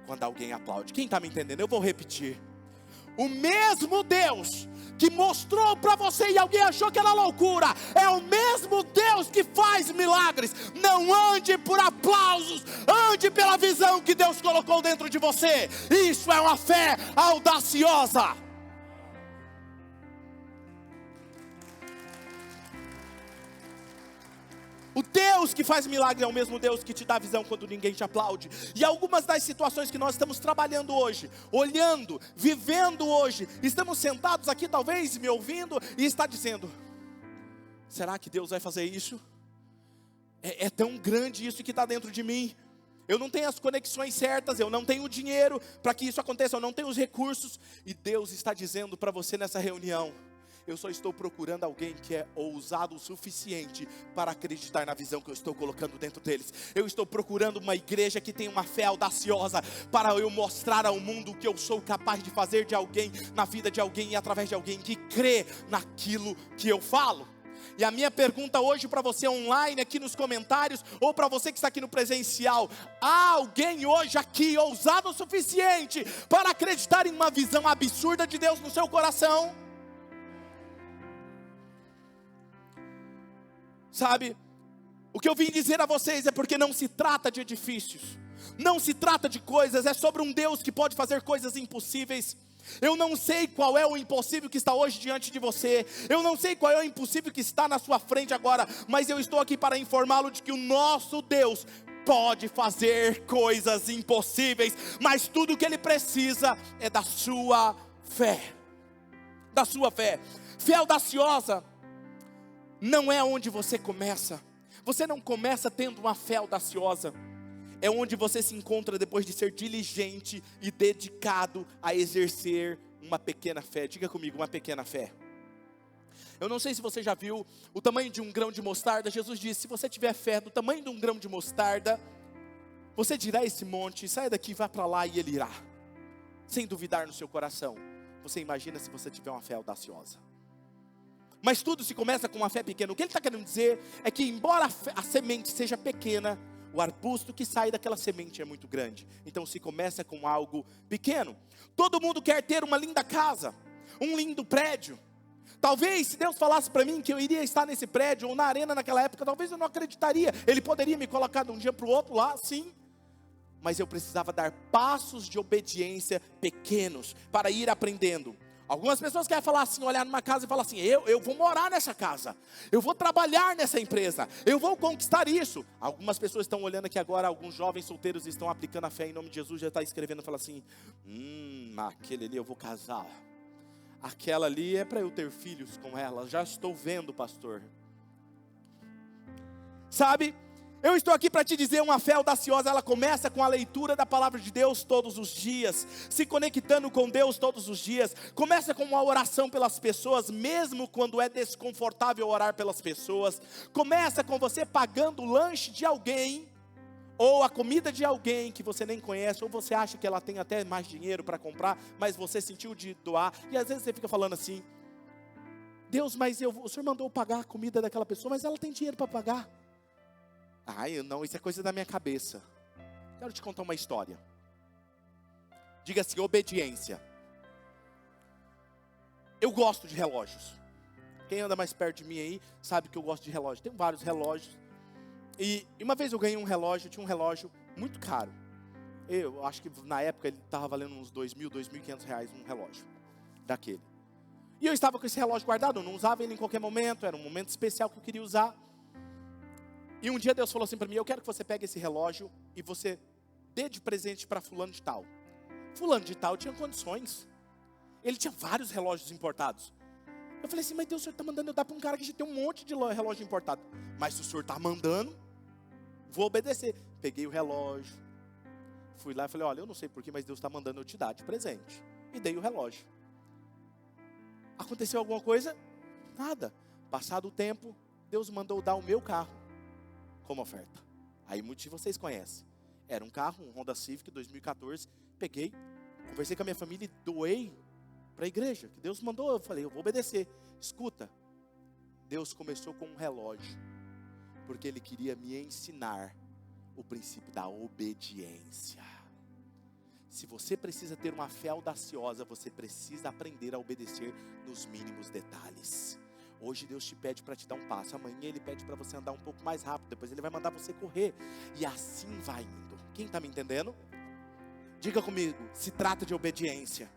Quando alguém aplaude. Quem está me entendendo? Eu vou repetir. O mesmo Deus que mostrou para você e alguém achou que era loucura, é o mesmo Deus que faz milagres. Não ande por aplausos, ande pela visão que Deus colocou dentro de você. Isso é uma fé audaciosa. O Deus que faz milagre é o mesmo Deus que te dá visão quando ninguém te aplaude. E algumas das situações que nós estamos trabalhando hoje, olhando, vivendo hoje, estamos sentados aqui talvez me ouvindo e está dizendo: será que Deus vai fazer isso? É tão grande isso que está dentro de mim. Eu não tenho as conexões certas, eu não tenho o dinheiro para que isso aconteça, eu não tenho os recursos. E Deus está dizendo para você nessa reunião: eu só estou procurando alguém que é ousado o suficiente para acreditar na visão que eu estou colocando dentro deles. Eu estou procurando uma igreja que tem uma fé audaciosa para eu mostrar ao mundo o que eu sou capaz de fazer de alguém, na vida de alguém e através de alguém que crê naquilo que eu falo. E a minha pergunta hoje para você online, aqui nos comentários, ou para você que está aqui no presencial: há alguém hoje aqui ousado o suficiente para acreditar em uma visão absurda de Deus no seu coração? Sabe, o que eu vim dizer a vocês é porque não se trata de edifícios, não se trata de coisas, é sobre um Deus que pode fazer coisas impossíveis. Eu não sei qual é o impossível que está hoje diante de você. Eu não sei qual é o impossível que está na sua frente agora. Mas eu estou aqui para informá-lo de que o nosso Deus pode fazer coisas impossíveis. Mas tudo o que Ele precisa é da sua fé. Da sua fé. Fé audaciosa não é onde você começa. Você não começa tendo uma fé audaciosa. É onde você se encontra depois de ser diligente e dedicado a exercer uma pequena fé. Diga comigo, uma pequena fé. Eu não sei se você já viu o tamanho de um grão de mostarda. Jesus disse, se você tiver fé do tamanho de um grão de mostarda, você dirá a esse monte, sai daqui, vá para lá, e ele irá. Sem duvidar no seu coração. Você imagina se você tiver uma fé audaciosa. Mas tudo se começa com uma fé pequena. O que ele está querendo dizer é que embora a semente seja pequena, o arbusto que sai daquela semente é muito grande. Então se começa com algo pequeno. Todo mundo quer ter uma linda casa, um lindo prédio. Talvez se Deus falasse para mim que eu iria estar nesse prédio ou na arena naquela época, talvez eu não acreditaria. Ele poderia me colocar de um dia para o outro lá, sim. Mas eu precisava dar passos de obediência pequenos para ir aprendendo. Algumas pessoas querem falar assim, olhar numa casa e falar assim, eu vou morar nessa casa, eu vou trabalhar nessa empresa, eu vou conquistar isso. Algumas pessoas estão olhando aqui agora, alguns jovens solteiros estão aplicando a fé em nome de Jesus, já está escrevendo, fala assim, aquele ali eu vou casar, aquela ali é para eu ter filhos com ela, já estou vendo, pastor. Sabe? Eu estou aqui para te dizer, uma fé audaciosa, ela começa com a leitura da palavra de Deus todos os dias, se conectando com Deus todos os dias, começa com uma oração pelas pessoas, mesmo quando é desconfortável orar pelas pessoas, começa com você pagando o lanche de alguém, ou a comida de alguém que você nem conhece, ou você acha que ela tem até mais dinheiro para comprar, mas você sentiu de doar, e às vezes você fica falando assim, Deus, mas o Senhor mandou pagar a comida daquela pessoa, mas ela tem dinheiro para pagar. Não, isso é coisa da minha cabeça. Quero te contar uma história. Diga assim, obediência. Eu gosto de relógios. Quem anda mais perto de mim aí, sabe que eu gosto de relógio. Tenho vários relógios. E uma vez eu ganhei um relógio, tinha um relógio muito caro. Eu acho que na época ele estava valendo uns R$2.000, R$2.500 um relógio daquele. E eu estava com esse relógio guardado, eu não usava ele em qualquer momento, era um momento especial que eu queria usar. E um dia Deus falou assim para mim, eu quero que você pegue esse relógio e você dê de presente para fulano de tal. Fulano de tal tinha condições. Ele tinha vários relógios importados. Eu falei assim, mas Deus, o Senhor está mandando eu dar para um cara que já tem um monte de relógio importado. Mas se o Senhor está mandando, vou obedecer. Peguei o relógio, fui lá e falei, olha, eu não sei porquê, mas Deus está mandando eu te dar de presente. E dei o relógio. Aconteceu alguma coisa? Nada. Passado o tempo, Deus mandou dar o meu carro como oferta. Aí muitos de vocês conhecem. Era um carro, um Honda Civic 2014. Peguei, conversei com a minha família e doei para a igreja. Que Deus mandou, eu falei, eu vou obedecer. Escuta, Deus começou com um relógio, porque Ele queria me ensinar o princípio da obediência. Se você precisa ter uma fé audaciosa, você precisa aprender a obedecer nos mínimos detalhes. Hoje Deus te pede para te dar um passo, amanhã Ele pede para você andar um pouco mais rápido, depois Ele vai mandar você correr, e assim vai indo. Quem está me entendendo? Diga comigo, se trata de obediência.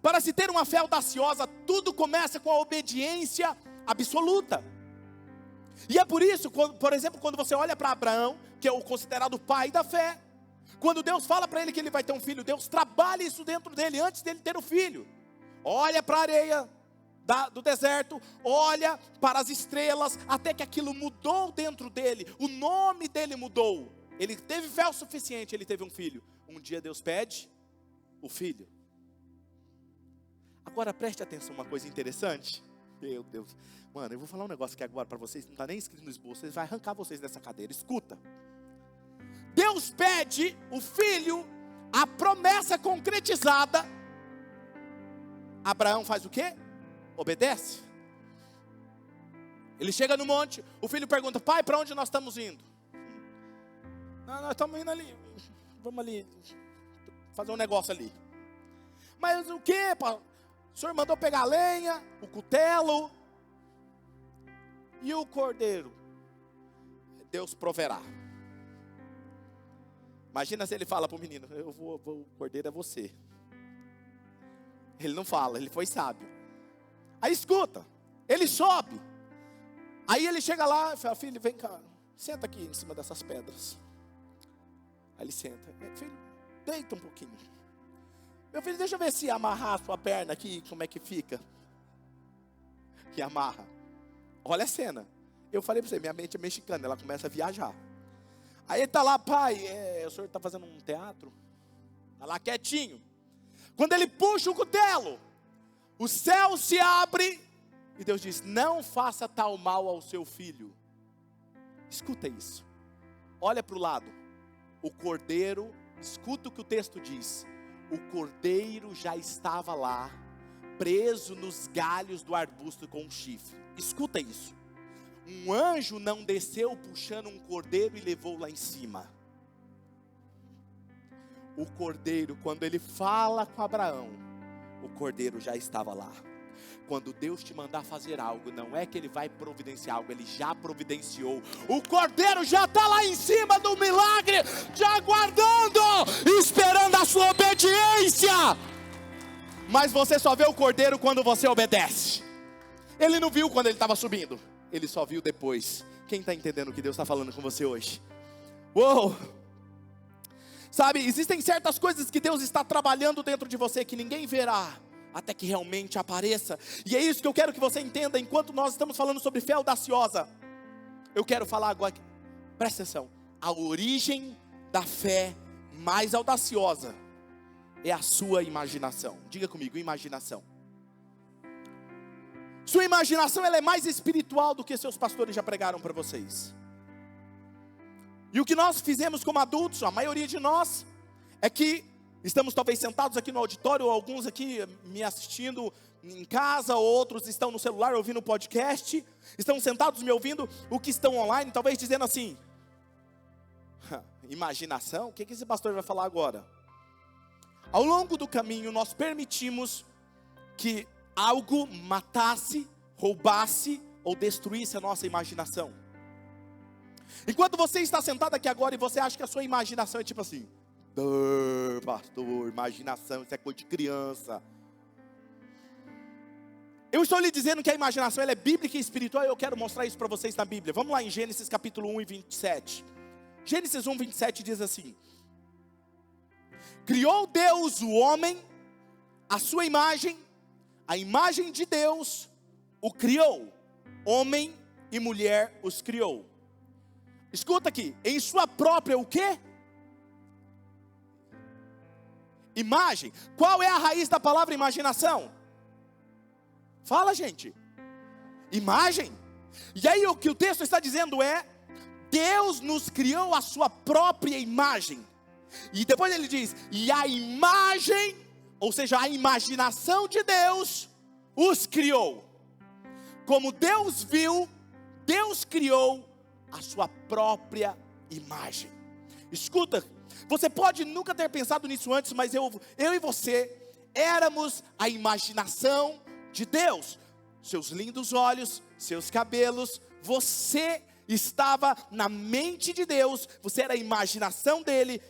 Para se ter uma fé audaciosa, tudo começa com a obediência absoluta. E é por isso, por exemplo, quando você olha para Abraão, que é o considerado pai da fé, quando Deus fala para ele que ele vai ter um filho, Deus trabalha isso dentro dele, antes dele ter o filho. Olha para a areia do deserto, olha para as estrelas, até que aquilo mudou dentro dele, o nome dele mudou. Ele teve fé o suficiente, ele teve um filho. Um dia Deus pede o filho. Agora preste atenção, uma coisa interessante. Meu Deus, mano, eu vou falar um negócio aqui agora para vocês, não está nem escrito no esboço, vai arrancar vocês dessa cadeira. Escuta, Deus pede o filho, a promessa concretizada. Abraão faz o quê? Obedece. Ele chega no monte, o filho pergunta, pai, para onde nós estamos indo? Não, nós estamos indo ali, vamos ali, fazer um negócio ali. Mas o que, pai? O Senhor mandou pegar a lenha, o cutelo e o cordeiro. Deus proverá. Imagina se ele fala para o menino, o cordeiro é você. Ele não fala, ele foi sábio. Aí escuta, ele sobe. Aí ele chega lá e fala, filho, vem cá, senta aqui em cima dessas pedras. Aí ele senta, filho, deita um pouquinho. Meu filho, deixa eu ver se amarrar a sua perna aqui, como é que fica. E amarra. Olha a cena. Eu falei para você, minha mente é mexicana, ela começa a viajar. Aí ele está lá, pai, o senhor está fazendo um teatro? Está lá quietinho. Quando ele puxa o cutelo, o céu se abre e Deus diz, não faça tal mal ao seu filho. Escuta isso. Olha para o lado. O cordeiro, escuta o que o texto diz. O cordeiro já estava lá, preso nos galhos do arbusto com um chifre. Escuta isso. Um anjo não desceu puxando um cordeiro e levou lá em cima. O cordeiro, quando ele fala com Abraão, o cordeiro já estava lá. Quando Deus te mandar fazer algo, não é que ele vai providenciar algo, ele já providenciou. O cordeiro já está lá em cima do milagre, te aguardando, esperando a sua obediência. Mas você só vê o cordeiro quando você obedece. Ele não viu quando ele estava subindo, ele só viu depois. Quem está entendendo o que Deus está falando com você hoje? Uou! Sabe, existem certas coisas que Deus está trabalhando dentro de você que ninguém verá, até que realmente apareça. E é isso que eu quero que você entenda. Enquanto nós estamos falando sobre fé audaciosa, eu quero falar agora, presta atenção, a origem da fé mais audaciosa é a sua imaginação. Diga comigo, imaginação. Sua imaginação, ela é mais espiritual do que seus pastores já pregaram para vocês. E o que nós fizemos como adultos, a maioria de nós, é que estamos talvez sentados aqui no auditório, ou alguns aqui me assistindo em casa, outros estão no celular ouvindo o podcast, estão sentados me ouvindo, o que estão online, talvez dizendo assim, imaginação? O que esse pastor vai falar agora? Ao longo do caminho nós permitimos que algo matasse, roubasse ou destruísse a nossa imaginação. Enquanto você está sentado aqui agora e você acha que a sua imaginação é tipo assim, pastor, imaginação, isso é coisa de criança. Eu estou lhe dizendo que a imaginação ela é bíblica e espiritual, e eu quero mostrar isso para vocês na Bíblia. Vamos lá em Gênesis capítulo 1 e 27. Gênesis 1, 27 diz assim: criou Deus o homem, a sua imagem, a imagem de Deus o criou, homem e mulher os criou. Escuta aqui, em sua própria o quê? Imagem. Qual é a raiz da palavra imaginação? Fala, gente. Imagem. E aí o que o texto está dizendo é, Deus nos criou a sua própria imagem. E depois ele diz, e a imagem, ou seja, a imaginação de Deus os criou. Como Deus viu, Deus criou a sua própria imagem. Escuta, você pode nunca ter pensado nisso antes, mas eu e você éramos a imaginação de Deus. Seus lindos olhos, seus cabelos, você estava na mente de Deus, você era a imaginação dele,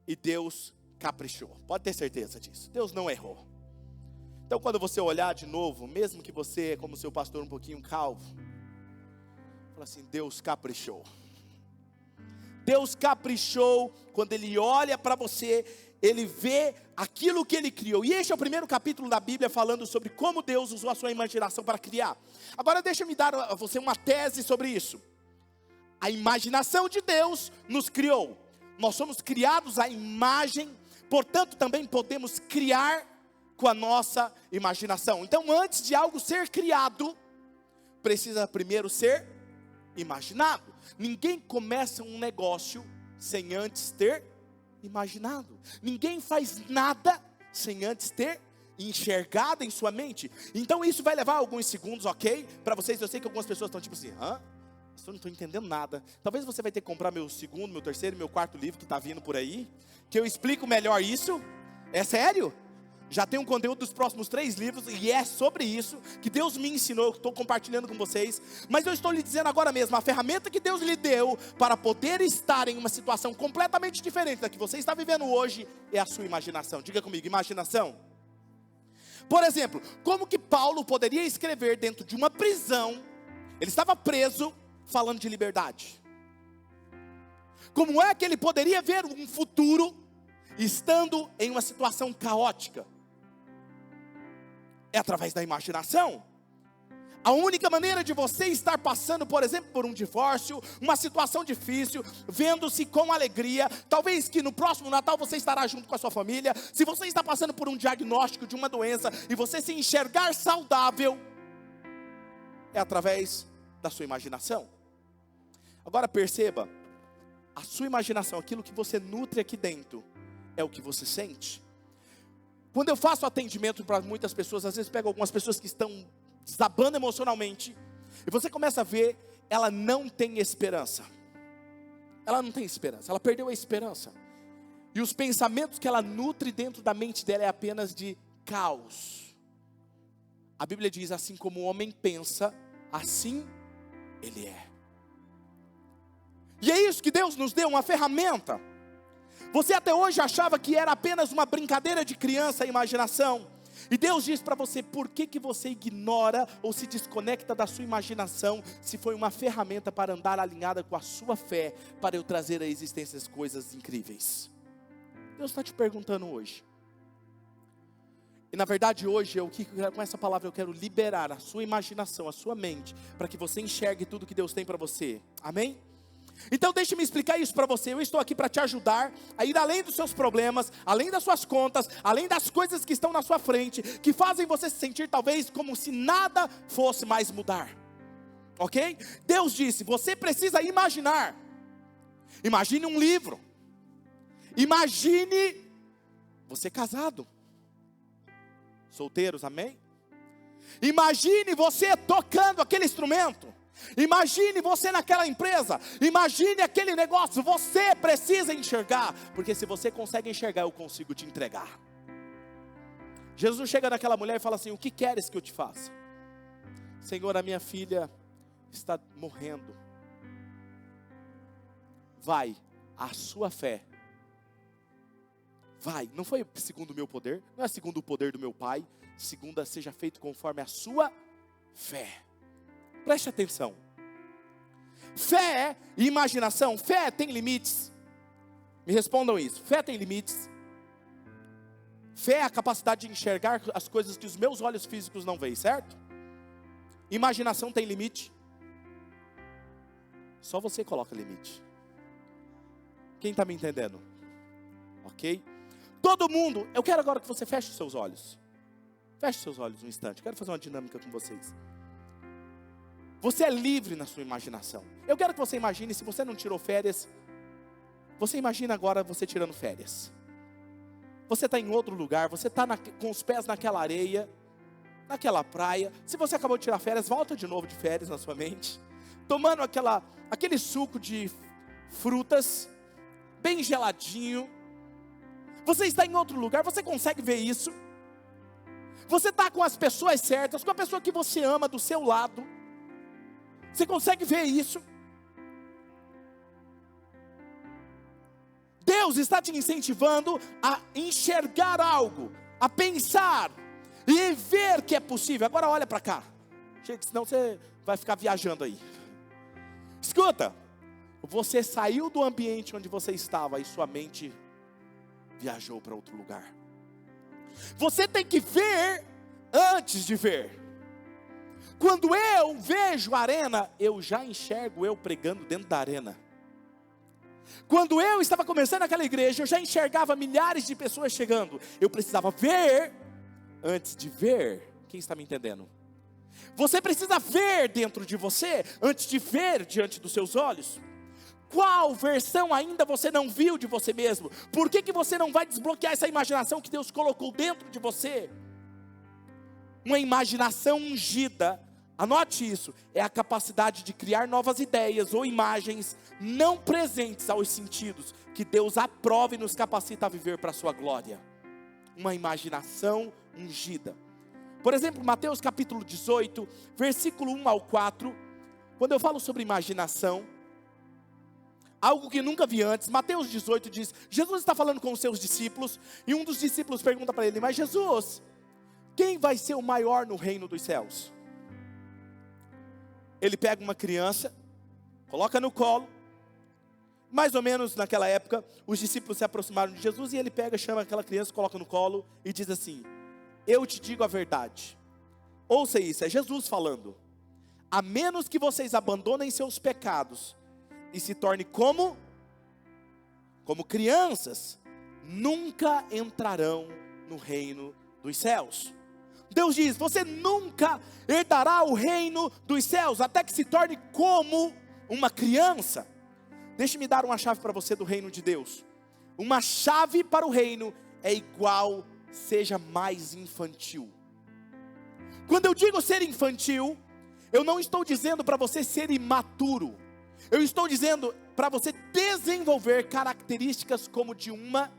e Deus caprichou. Pode ter certeza disso, Deus não errou. Então quando você olhar de novo, mesmo que você, como seu pastor, um pouquinho calvo, fala assim, Deus caprichou. Deus caprichou, quando Ele olha para você, Ele vê aquilo que Ele criou. E este é o primeiro capítulo da Bíblia falando sobre como Deus usou a sua imaginação para criar. Agora deixa-me dar a você uma tese sobre isso. A imaginação de Deus nos criou. Nós somos criados à imagem, portanto também podemos criar com a nossa imaginação. Então antes de algo ser criado, precisa primeiro ser imaginado. Ninguém começa um negócio sem antes ter imaginado. Ninguém faz nada sem antes ter enxergado em sua mente. Então isso vai levar alguns segundos, ok? Para vocês, eu sei que algumas pessoas estão tipo assim, eu não estou entendendo nada. Talvez você vai ter que comprar meu segundo, meu terceiro, meu quarto livro que está vindo por aí, que eu explico melhor isso. É sério? Já tem um conteúdo dos próximos 3 livros, e é sobre isso que Deus me ensinou, que estou compartilhando com vocês. Mas eu estou lhe dizendo agora mesmo, a ferramenta que Deus lhe deu para poder estar em uma situação completamente diferente da que você está vivendo hoje, é a sua imaginação. Diga comigo, imaginação. Por exemplo, como que Paulo poderia escrever dentro de uma prisão, ele estava preso, falando de liberdade? Como é que ele poderia ver um futuro estando em uma situação caótica? É através da imaginação. A única maneira de você estar passando, por exemplo, por um divórcio, uma situação difícil, vendo-se com alegria, talvez que no próximo Natal você estará junto com a sua família, se você está passando por um diagnóstico de uma doença, e você se enxergar saudável, é através da sua imaginação. Agora perceba, a sua imaginação, aquilo que você nutre aqui dentro, é o que você sente. Quando eu faço atendimento para muitas pessoas, às vezes pego algumas pessoas que estão desabando emocionalmente, e você começa a ver, ela não tem esperança. Ela não tem esperança, ela perdeu a esperança. E os pensamentos que ela nutre dentro da mente dela é apenas de caos. A Bíblia diz, assim como o homem pensa, assim ele é. E é isso que Deus nos deu, uma ferramenta. Você até hoje achava que era apenas uma brincadeira de criança, a imaginação. E Deus diz para você, por que você ignora ou se desconecta da sua imaginação, se foi uma ferramenta para andar alinhada com a sua fé, para eu trazer à existência as coisas incríveis? Deus está te perguntando hoje. E na verdade hoje, com essa palavra eu quero liberar a sua imaginação, a sua mente, para que você enxergue tudo que Deus tem para você. Amém? Então deixe-me explicar isso para você. Eu estou aqui para te ajudar a ir além dos seus problemas, além das suas contas, além das coisas que estão na sua frente, que fazem você se sentir talvez como se nada fosse mais mudar. Ok? Deus disse, você precisa imaginar. Imagine um livro. Imagine você casado. Solteiros, amém? Imagine você tocando aquele instrumento. Imagine você naquela empresa, imagine aquele negócio. Você precisa enxergar, porque se você consegue enxergar, eu consigo te entregar. Jesus chega naquela mulher e fala assim, o que queres que eu te faça? Senhor, a minha filha está morrendo. Vai, a sua fé. Vai, não foi segundo o meu poder, não é segundo o poder do meu pai, segunda seja feito conforme a sua fé. Preste atenção. Fé e imaginação. Fé tem limites. Me respondam isso. Fé tem limites. Fé é a capacidade de enxergar as coisas que os meus olhos físicos não veem, certo? Imaginação tem limite. Só você coloca limite. Quem está me entendendo? Ok? Todo mundo, eu quero agora que você feche os seus olhos. Feche os seus olhos um instante. Quero fazer uma dinâmica com vocês. Você é livre na sua imaginação. Eu quero que você imagine, se você não tirou férias, você imagina agora você tirando férias. Você está em outro lugar, você está com os pés naquela areia, naquela praia. Se você acabou de tirar férias, volta de novo de férias na sua mente. Tomando aquele suco de frutas, bem geladinho. Você está em outro lugar, você consegue ver isso? Você está com as pessoas certas, com a pessoa que você ama do seu lado. Você consegue ver isso? Deus está te incentivando a enxergar algo, a pensar e ver que é possível. Agora olha para cá. Gente, senão você vai ficar viajando aí. Escuta, você saiu do ambiente onde você estava e sua mente viajou para outro lugar. Você tem que ver antes de ver. Quando eu vejo a arena, eu já enxergo eu pregando dentro da arena. Quando eu estava começando aquela igreja, eu já enxergava milhares de pessoas chegando. Eu precisava ver antes de ver. Quem está me entendendo? Você precisa ver dentro de você antes de ver diante dos seus olhos. Qual versão ainda você não viu de você mesmo? Por que você não vai desbloquear essa imaginação que Deus colocou dentro de você? Uma imaginação ungida, anote isso, é a capacidade de criar novas ideias ou imagens não presentes aos sentidos, que Deus aprova e nos capacita a viver para a sua glória. Uma imaginação ungida. Por exemplo, Mateus capítulo 18, versículo 1 ao 4, quando eu falo sobre imaginação, algo que nunca vi antes, Mateus 18 diz, Jesus está falando com os seus discípulos, e um dos discípulos pergunta para ele, mas Jesus, quem vai ser o maior no reino dos céus? Ele pega uma criança, coloca no colo. Mais ou menos naquela época, os discípulos se aproximaram de Jesus e ele pega, chama aquela criança, coloca no colo e diz assim: eu te digo a verdade. Ouça isso, é Jesus falando. A menos que vocês abandonem seus pecados e se tornem como crianças, nunca entrarão no reino dos céus. Deus diz: você nunca herdará o reino dos céus, até que se torne como uma criança. Deixe-me dar uma chave para você do reino de Deus. Uma chave para o reino é igual, seja mais infantil. Quando eu digo ser infantil, eu não estou dizendo para você ser imaturo. Eu estou dizendo para você desenvolver características como de uma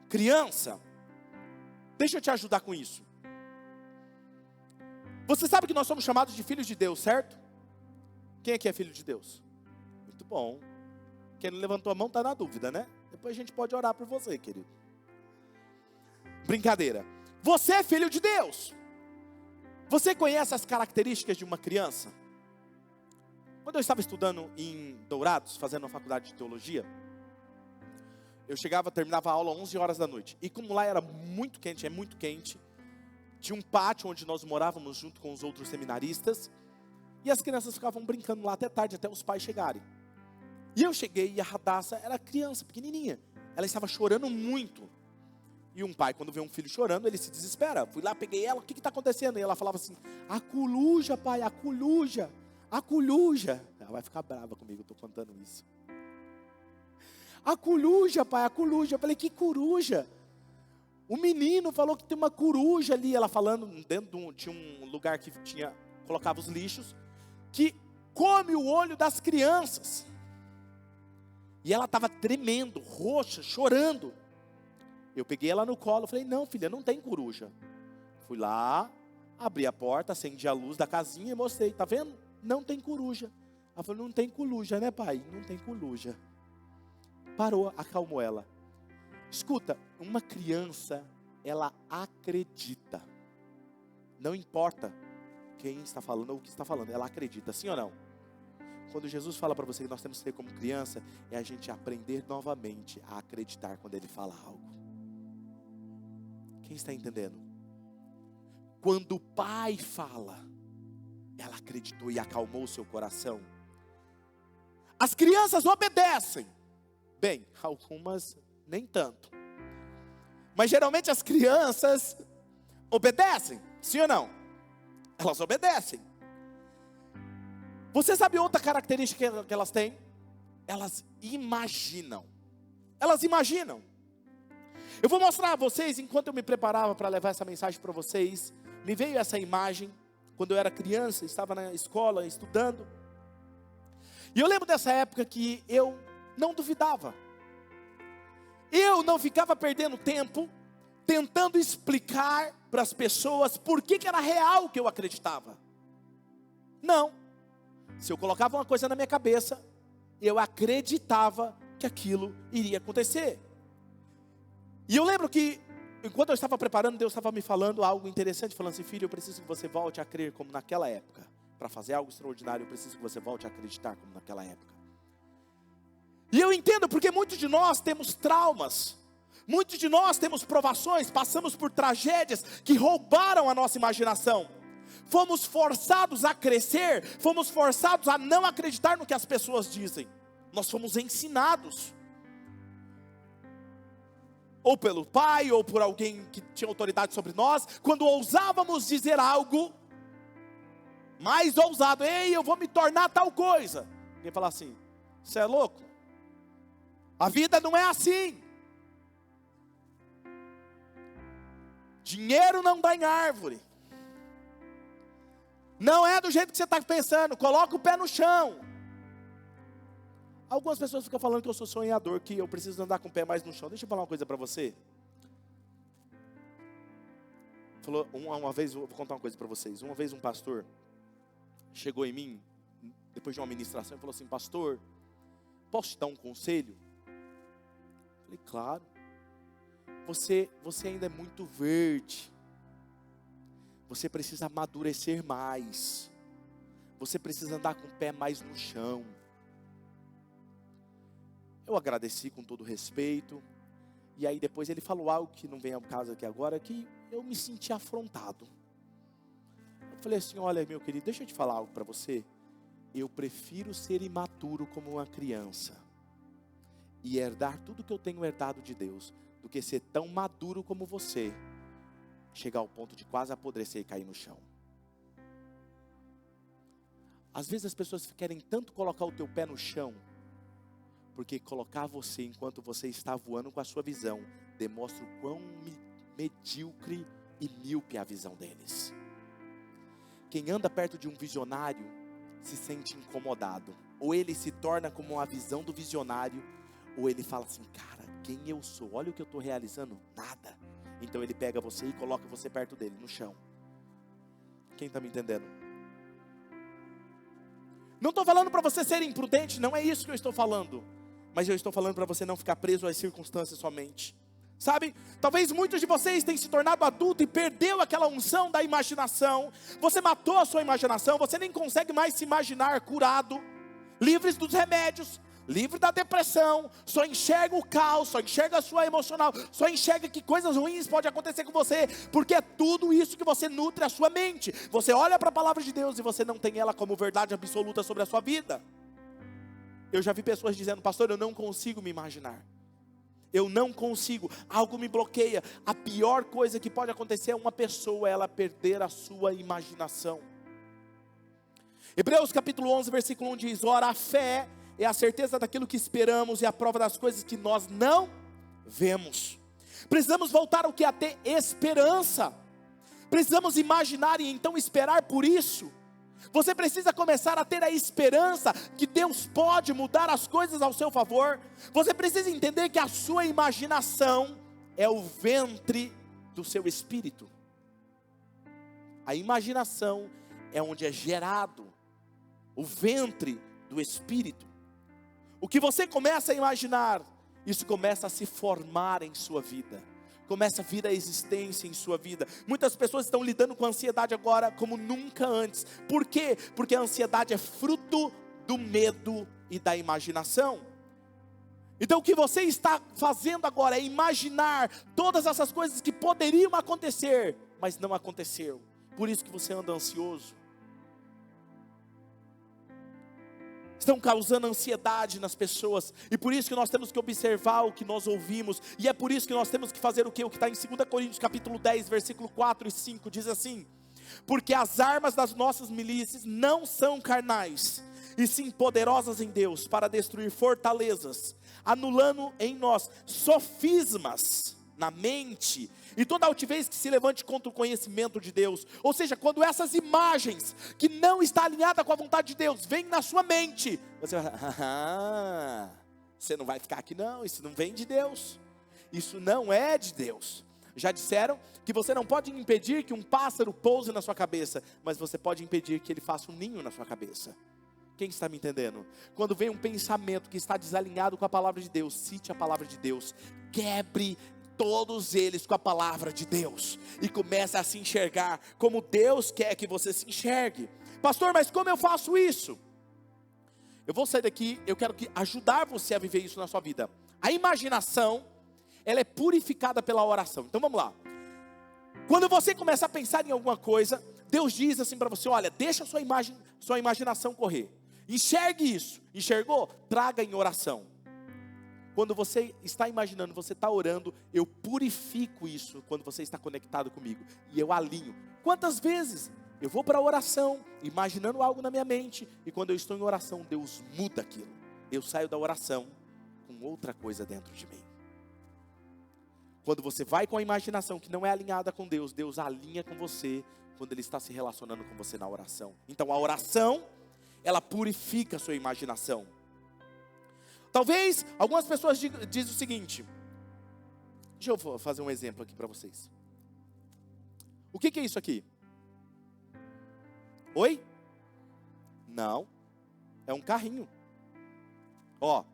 criança. Deixa eu te ajudar com isso. Você sabe que nós somos chamados de filhos de Deus, certo? Quem aqui é filho de Deus? Muito bom. Quem não levantou a mão está na dúvida, né? Depois a gente pode orar por você, querido. Brincadeira. Você é filho de Deus. Você conhece as características de uma criança? Quando eu estava estudando em Dourados, fazendo uma faculdade de teologia, eu terminava a aula às 11 horas da noite. E como lá era muito quente, é muito quente, tinha um pátio onde nós morávamos junto com os outros seminaristas, e as crianças ficavam brincando lá até tarde, até os pais chegarem. E eu cheguei e a Radassa era criança, pequenininha. Ela estava chorando muito. E um pai, quando vê um filho chorando, ele se desespera. Fui lá, peguei ela, o que está acontecendo? E ela falava assim: a coruja, pai, a coruja, a coruja. Ela vai ficar brava comigo, eu estou contando isso. A coruja, pai, a coruja. Eu falei: que coruja? O menino falou que tem uma coruja ali. Ela falando, dentro de um lugar que colocava os lixos, que come o olho das crianças. E ela estava tremendo, roxa, chorando. Eu peguei ela no colo, falei: não, filha, não tem coruja. Fui lá, abri a porta, acendi a luz da casinha e mostrei: tá vendo? Não tem coruja. Ela falou: não tem coruja, né, pai? Não tem coruja. Parou, acalmou ela. Escuta, uma criança, ela acredita. Não importa quem está falando ou o que está falando, ela acredita, sim ou não? Quando Jesus fala para você que nós temos que ser como criança, é a gente aprender novamente a acreditar quando Ele fala algo. Quem está entendendo? Quando o pai fala, ela acreditou e acalmou o seu coração. As crianças obedecem. Bem, algumas nem tanto. Mas geralmente as crianças obedecem, sim ou não? Elas obedecem. Você sabe outra característica que elas têm? Elas imaginam. Elas imaginam. Eu vou mostrar a vocês, enquanto eu me preparava para levar essa mensagem para vocês, me veio essa imagem, quando eu era criança, estava na escola, estudando. E eu lembro dessa época que eu não duvidava. Eu não ficava perdendo tempo, tentando explicar para as pessoas por que era real o que eu acreditava. Não. Se eu colocava uma coisa na minha cabeça, eu acreditava que aquilo iria acontecer. E eu lembro que, enquanto eu estava preparando, Deus estava me falando algo interessante, falando assim: filho, eu preciso que você volte a crer como naquela época. Para fazer algo extraordinário, eu preciso que você volte a acreditar como naquela época. E eu entendo, porque muitos de nós temos traumas, muitos de nós temos provações, passamos por tragédias que roubaram a nossa imaginação. Fomos forçados a crescer, fomos forçados a não acreditar no que as pessoas dizem. Nós fomos ensinados, ou pelo pai, ou por alguém que tinha autoridade sobre nós. Quando ousávamos dizer algo mais ousado: ei, eu vou me tornar tal coisa. Alguém fala assim: você é louco? A vida não é assim. Dinheiro não dá em árvore. Não é do jeito que você está pensando. Coloca o pé no chão. Algumas pessoas ficam falando que eu sou sonhador, que eu preciso andar com o pé mais no chão. Deixa eu falar uma coisa para você. Falou, uma vez, vou contar uma coisa para vocês. Uma vez um pastor chegou em mim, depois de uma ministração, e falou assim: pastor, posso te dar um conselho? Eu falei: claro. Você ainda é muito verde. Você precisa amadurecer mais. Você precisa andar com o pé mais no chão. Eu agradeci com todo respeito. E aí depois ele falou algo que não vem ao caso aqui agora, que eu me senti afrontado. Eu falei assim, olha meu querido, deixa eu te falar algo para você. Eu prefiro ser imaturo como uma criança e herdar tudo que eu tenho herdado de Deus, do que ser tão maduro como você, chegar ao ponto de quase apodrecer e cair no chão. Às vezes as pessoas querem tanto colocar o teu pé no chão, porque colocar você enquanto você está voando com a sua visão, demonstra o quão medíocre e míope é a visão deles. Quem anda perto de um visionário, se sente incomodado. Ou ele se torna como uma visão do visionário, ou ele fala assim, cara, quem eu sou? Olha o que eu estou realizando, nada. Então ele pega você e coloca você perto dele, no chão. Quem está me entendendo? Não estou falando para você ser imprudente, não é isso que eu estou falando. Mas eu estou falando para você não ficar preso às circunstâncias somente. Sabe, talvez muitos de vocês tenham se tornado adulto e perdeu aquela unção da imaginação. Você matou a sua imaginação, você nem consegue mais se imaginar curado, livres dos remédios, livre da depressão, só enxerga o caos, só enxerga a sua emocional, só enxerga que coisas ruins podem acontecer com você, porque é tudo isso que você nutre a sua mente. Você olha para a palavra de Deus e você não tem ela como verdade absoluta sobre a sua vida. Eu já vi pessoas dizendo, pastor, eu não consigo me imaginar. Eu não consigo, algo me bloqueia. A pior coisa que pode acontecer é uma pessoa, ela perder a sua imaginação. Hebreus capítulo 11, versículo 1 diz, ora, a fé é a certeza daquilo que esperamos e a prova das coisas que nós não vemos. Precisamos voltar ao que é ter esperança. Precisamos imaginar e então esperar por isso. Você precisa começar a ter a esperança que Deus pode mudar as coisas ao seu favor. Você precisa entender que a sua imaginação é o ventre do seu espírito. A imaginação é onde é gerado o ventre do espírito. O que você começa a imaginar, isso começa a se formar em sua vida. Começa a vir a existência em sua vida. Muitas pessoas estão lidando com a ansiedade agora como nunca antes. Por quê? Porque a ansiedade é fruto do medo e da imaginação. Então o que você está fazendo agora é imaginar todas essas coisas que poderiam acontecer, mas não aconteceu. Por isso que você anda ansioso. Estão causando ansiedade nas pessoas, e por isso que nós temos que observar o que nós ouvimos, e é por isso que nós temos que fazer o que? O que está em 2 Coríntios capítulo 10, versículo 4 e 5, diz assim, porque as armas das nossas milícias não são carnais, e sim poderosas em Deus, para destruir fortalezas, anulando em nós sofismas na mente, e toda altivez que se levante contra o conhecimento de Deus. Ou seja, quando essas imagens, que não está alinhada com a vontade de Deus, vêm na sua mente, você vai, você não vai ficar aqui não, isso não vem de Deus, isso não é de Deus. Já disseram que você não pode impedir que um pássaro pouse na sua cabeça, mas você pode impedir que ele faça um ninho na sua cabeça. Quem está me entendendo? Quando vem um pensamento que está desalinhado com a palavra de Deus, cite a palavra de Deus, quebre todos eles com a palavra de Deus, e comece a se enxergar como Deus quer que você se enxergue. Pastor, mas como eu faço isso? Eu vou sair daqui, eu quero ajudar você a viver isso na sua vida. A imaginação, ela é purificada pela oração. Então vamos lá. Quando você começa a pensar em alguma coisa, Deus diz assim para você, olha, deixa a sua imaginação correr. Enxergue isso. Enxergou? Traga em oração. Quando você está imaginando, você está orando, eu purifico isso quando você está conectado comigo. E eu alinho. Quantas vezes eu vou para a oração, imaginando algo na minha mente, e quando eu estou em oração, Deus muda aquilo. Eu saio da oração com outra coisa dentro de mim. Quando você vai com a imaginação que não é alinhada com Deus, Deus alinha com você quando Ele está se relacionando com você na oração. Então a oração, ela purifica a sua imaginação. Talvez algumas pessoas dizem o seguinte, deixa eu fazer um exemplo aqui para vocês. O que é isso aqui? Oi? Não, é um carrinho. Ó.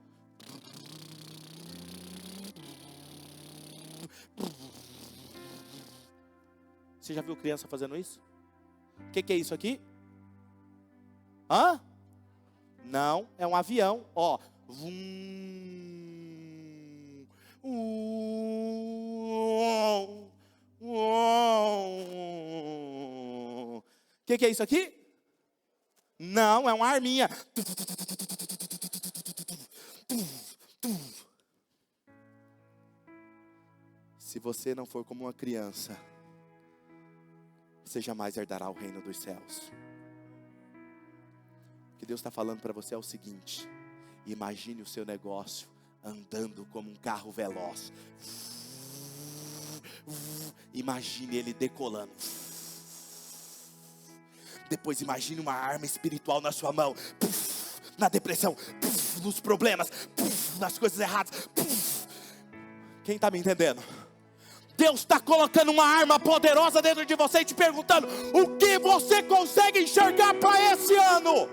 Você já viu criança fazendo isso? O que é isso aqui? Hã? Não, é um avião. Ó. O que é isso aqui? Não, é uma arminha. Se você não for como uma criança, você jamais herdará o reino dos céus. O que Deus está falando para você é o seguinte: imagine o seu negócio andando como um carro veloz. Imagine ele decolando. Depois imagine uma arma espiritual na sua mão. Na depressão, nos problemas, nas coisas erradas. Quem está me entendendo? Deus está colocando uma arma poderosa dentro de você e te perguntando: o que você consegue enxergar para esse ano?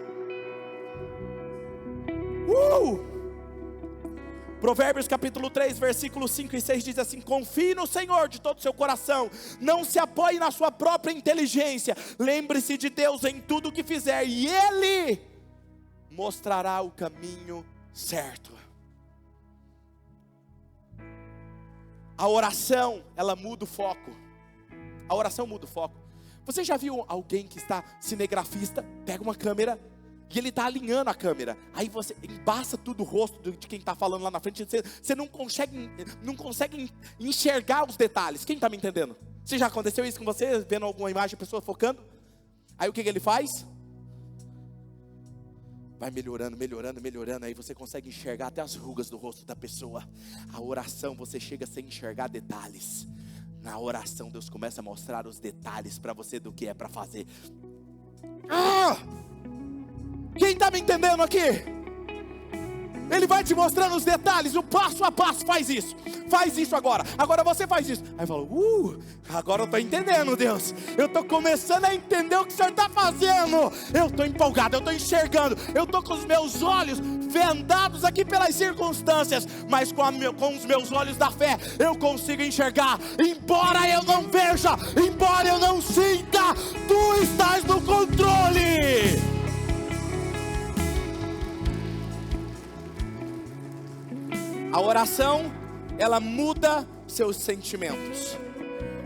Provérbios capítulo 3, versículos 5 e 6 diz assim: confie no Senhor de todo o seu coração, não se apoie na sua própria inteligência, lembre-se de Deus em tudo o que fizer, e Ele mostrará o caminho certo. A oração, ela muda o foco. A oração muda o foco. Você já viu alguém que está cinegrafista, pega uma câmera e ele está alinhando a câmera, aí você embaça tudo o rosto de quem está falando lá na frente, você não consegue enxergar os detalhes. Quem está me entendendo? Se já aconteceu isso com você, vendo alguma imagem, a pessoa focando, aí o que ele faz? Vai melhorando, aí você consegue enxergar até as rugas do rosto da pessoa. A oração, você chega sem enxergar detalhes. Na oração, Deus começa a mostrar os detalhes para você do que é para fazer. Quem está me entendendo aqui? Ele vai te mostrando os detalhes, o passo a passo. Faz isso agora você faz isso. Aí fala: agora eu estou entendendo, Deus. Eu estou começando a entender o que o Senhor está fazendo. Eu estou empolgado, eu estou enxergando. Eu estou com os meus olhos vendados aqui pelas circunstâncias, mas com os meus olhos da fé, eu consigo enxergar. Embora eu não veja, embora eu não sinta, Tu estás no controle. A oração, ela muda seus sentimentos.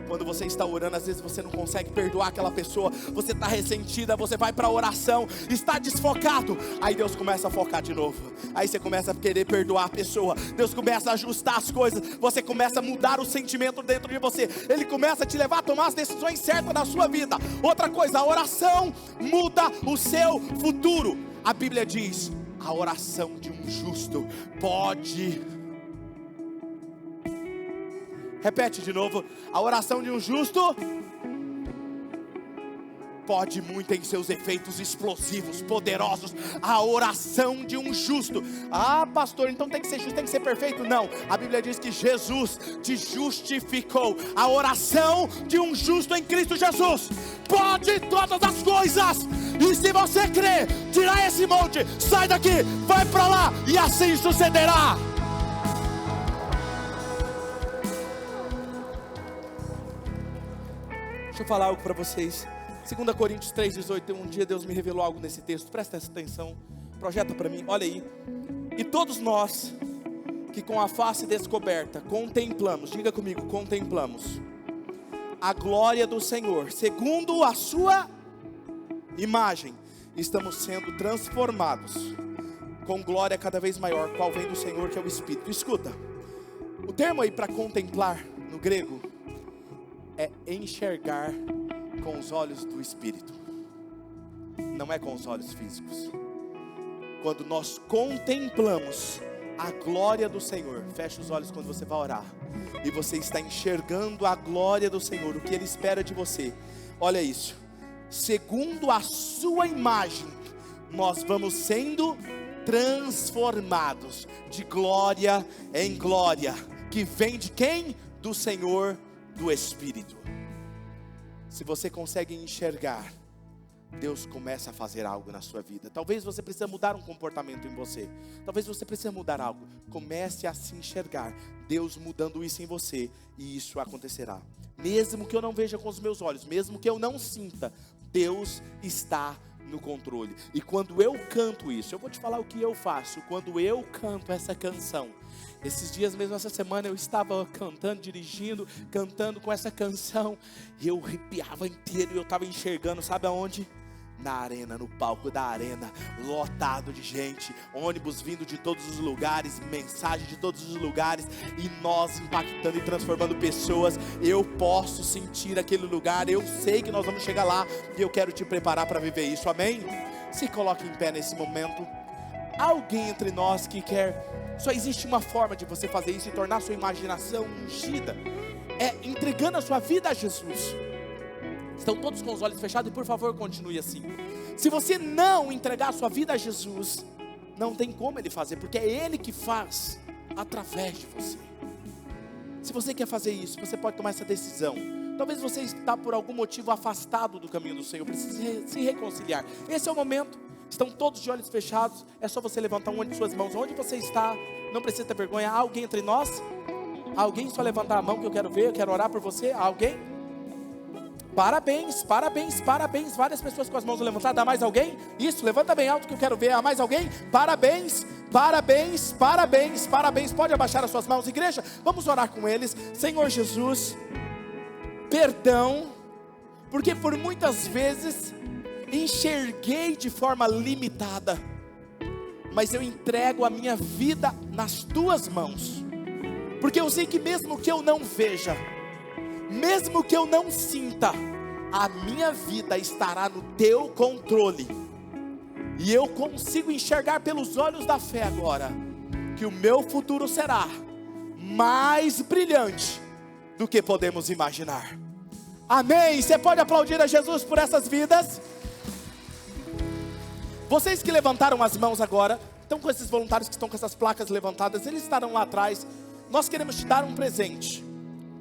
Quando você está orando, às vezes você não consegue perdoar aquela pessoa, você está ressentida, você vai para a oração, está desfocado, aí Deus começa a focar de novo, aí você começa a querer perdoar a pessoa, Deus começa a ajustar as coisas, você começa a mudar o sentimento dentro de você, Ele começa a te levar a tomar as decisões certas na sua vida. Outra coisa, a oração muda o seu futuro. A Bíblia diz: a oração de um justo pode... Repete de novo: a oração de um justo pode muito em seus efeitos explosivos, poderosos. A oração de um justo. Pastor, então tem que ser justo, tem que ser perfeito? Não, a Bíblia diz que Jesus te justificou. A oração de um justo em Cristo Jesus pode todas as coisas. E se você crer, tirar esse monte, sai daqui, vai para lá, e assim sucederá. Deixa eu falar algo para vocês. 2 Coríntios 3,18. Um dia Deus me revelou algo nesse texto. Presta atenção. Projeta para mim. Olha aí. E todos nós que com a face descoberta contemplamos. Diga comigo, contemplamos a glória do Senhor, segundo a sua imagem, estamos sendo transformados com glória cada vez maior, qual vem do Senhor, que é o Espírito. Escuta. O termo aí para contemplar no grego é enxergar com os olhos do Espírito, não é com os olhos físicos. Quando nós contemplamos a glória do Senhor, fecha os olhos quando você vai orar, e você está enxergando a glória do Senhor, o que Ele espera de você. Olha isso: segundo a sua imagem, nós vamos sendo transformados de glória em glória, que vem de quem? Do Senhor, do Espírito. Se você consegue enxergar, Deus começa a fazer algo na sua vida. Talvez você precise mudar um comportamento em você, talvez você precise mudar algo. Comece a se enxergar Deus mudando isso em você, e isso acontecerá. mesmo que eu não veja com os meus olhos, mesmo que eu não sinta, Deus está no controle. E quando eu canto isso, eu vou te falar o que eu faço. Quando eu canto essa canção, esses dias mesmo, essa semana, eu estava cantando, dirigindo, cantando com essa canção, e eu arrepiava inteiro, e eu estava enxergando, sabe aonde? Na arena, no palco da arena, lotado de gente, ônibus vindo de todos os lugares, mensagem de todos os lugares, e nós impactando e transformando pessoas. Eu posso sentir aquele lugar, eu sei que nós vamos chegar lá, e eu quero te preparar para viver isso, amém? Se coloque em pé nesse momento. Alguém entre nós que quer, só existe uma forma de você fazer isso e tornar sua imaginação ungida, é entregando a sua vida a Jesus. Estão todos com os olhos fechados e por favor continue assim. Se você não entregar a sua vida a Jesus, não tem como Ele fazer, porque é Ele que faz através de você. Se você quer fazer isso, você pode tomar essa decisão. Talvez você está por algum motivo afastado do caminho do Senhor, precisa se reconciliar. Esse é o momento. Estão todos de olhos fechados, é só você levantar uma de suas mãos. Onde você está, não precisa ter vergonha. Há alguém entre nós? Alguém? Só levantar a mão que eu quero ver, eu quero orar por você. Há alguém? Parabéns, parabéns, parabéns. Várias pessoas com as mãos levantadas. Há mais alguém? Isso, levanta bem alto que eu quero ver. Há mais alguém? Parabéns, parabéns, parabéns, parabéns. Pode abaixar as suas mãos, igreja. Vamos orar com eles. Senhor Jesus, perdão, porque por muitas vezes enxerguei de forma limitada, mas eu entrego a minha vida nas tuas mãos, porque eu sei que mesmo que eu não veja, mesmo que eu não sinta, a minha vida estará no teu controle, e eu consigo enxergar pelos olhos da fé agora, que o meu futuro será mais brilhante do que podemos imaginar. Amém. Você pode aplaudir a Jesus por essas vidas? Vocês que levantaram as mãos agora, estão com esses voluntários que estão com essas placas levantadas, eles estarão lá atrás. Nós queremos te dar um presente.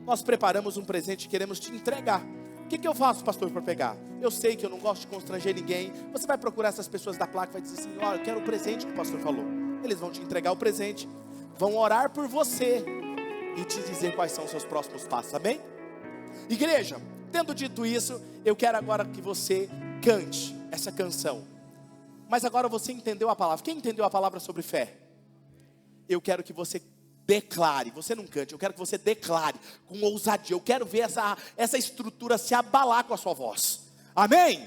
Nós preparamos um presente e queremos te entregar. O que eu faço, pastor, para pegar? Eu sei que eu não gosto de constranger ninguém. Você vai procurar essas pessoas da placa e vai dizer assim: olha, eu quero o presente que o pastor falou. Eles vão te entregar o presente, vão orar por você e te dizer quais são os seus próximos passos, amém? Igreja, tendo dito isso, eu quero agora que você cante essa canção. Mas agora você entendeu a palavra. Quem entendeu a palavra sobre fé? Eu quero que você declare. Você não cante, eu quero que você declare com ousadia. Eu quero ver essa estrutura se abalar com a sua voz. Amém?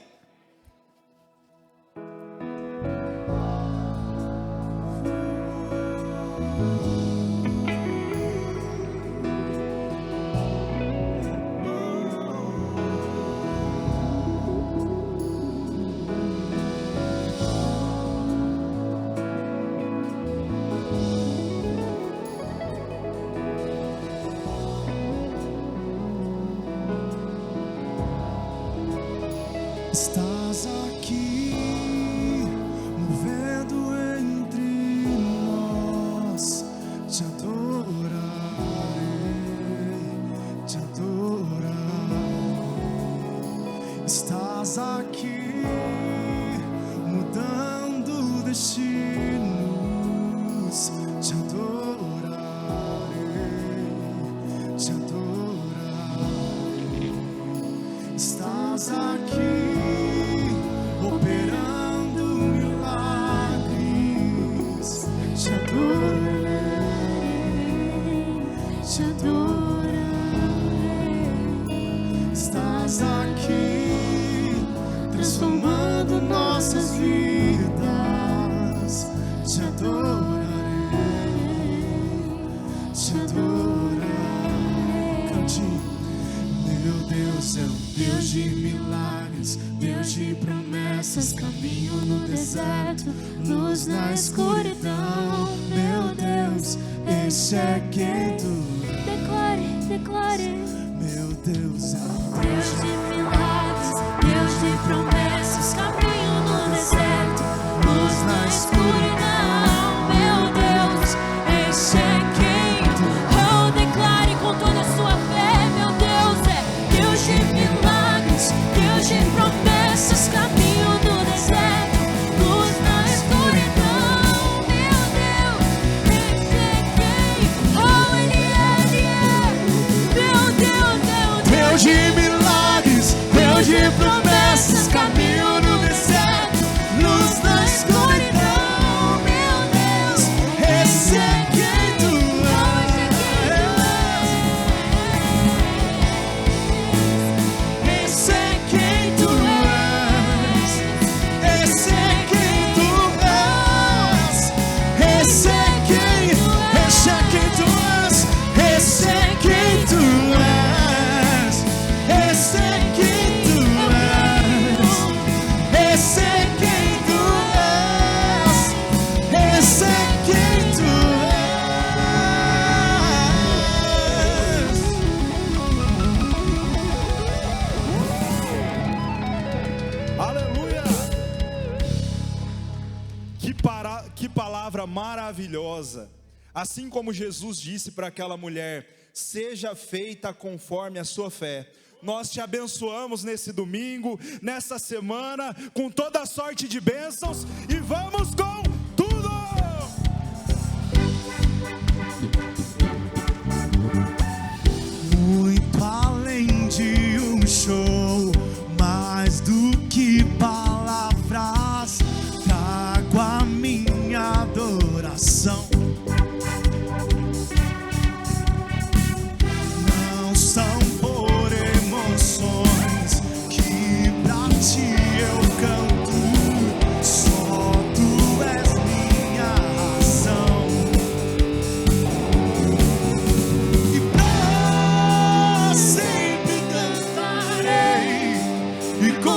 Estás aqui, movendo entre nós. Te adorarei, te adorarei. Estás aqui, mudando destinos. Te adorarei, te adorarei. Estás aqui, operando milagres. Te adorarei, te adorarei. Estás aqui, transformando nossas vidas. Te adorarei, te adorarei. Cante. Meu Deus é um Deus de milagres, Deus de promessas, caminho no deserto, luz na escuridão. Meu Deus, esse é quem tu és. Declare, declare. Meu Deus é um Deus de milagres, Deus de promessas, caminho no deserto, luz na escuridão. Meu Deus, esse é quem tu. Oh, declare com toda a sua fé. Meu Deus é Deus de milagres, Deus de promessas, caminho no deserto, luz na escuridão. Meu Deus, esse é quem. Oh, Ele é. Meu Deus é o Deus que palavra maravilhosa. Assim como Jesus disse para aquela mulher: seja feita conforme a sua fé. Nós te abençoamos nesse domingo, nessa semana, com toda a sorte de bênçãos, e vamos com tudo! Muito além de um show, mais do que palavras, trago a minha adoração. Não são por emoções que pra ti eu canto, só tu és minha razão. E pra sempre cantarei, e com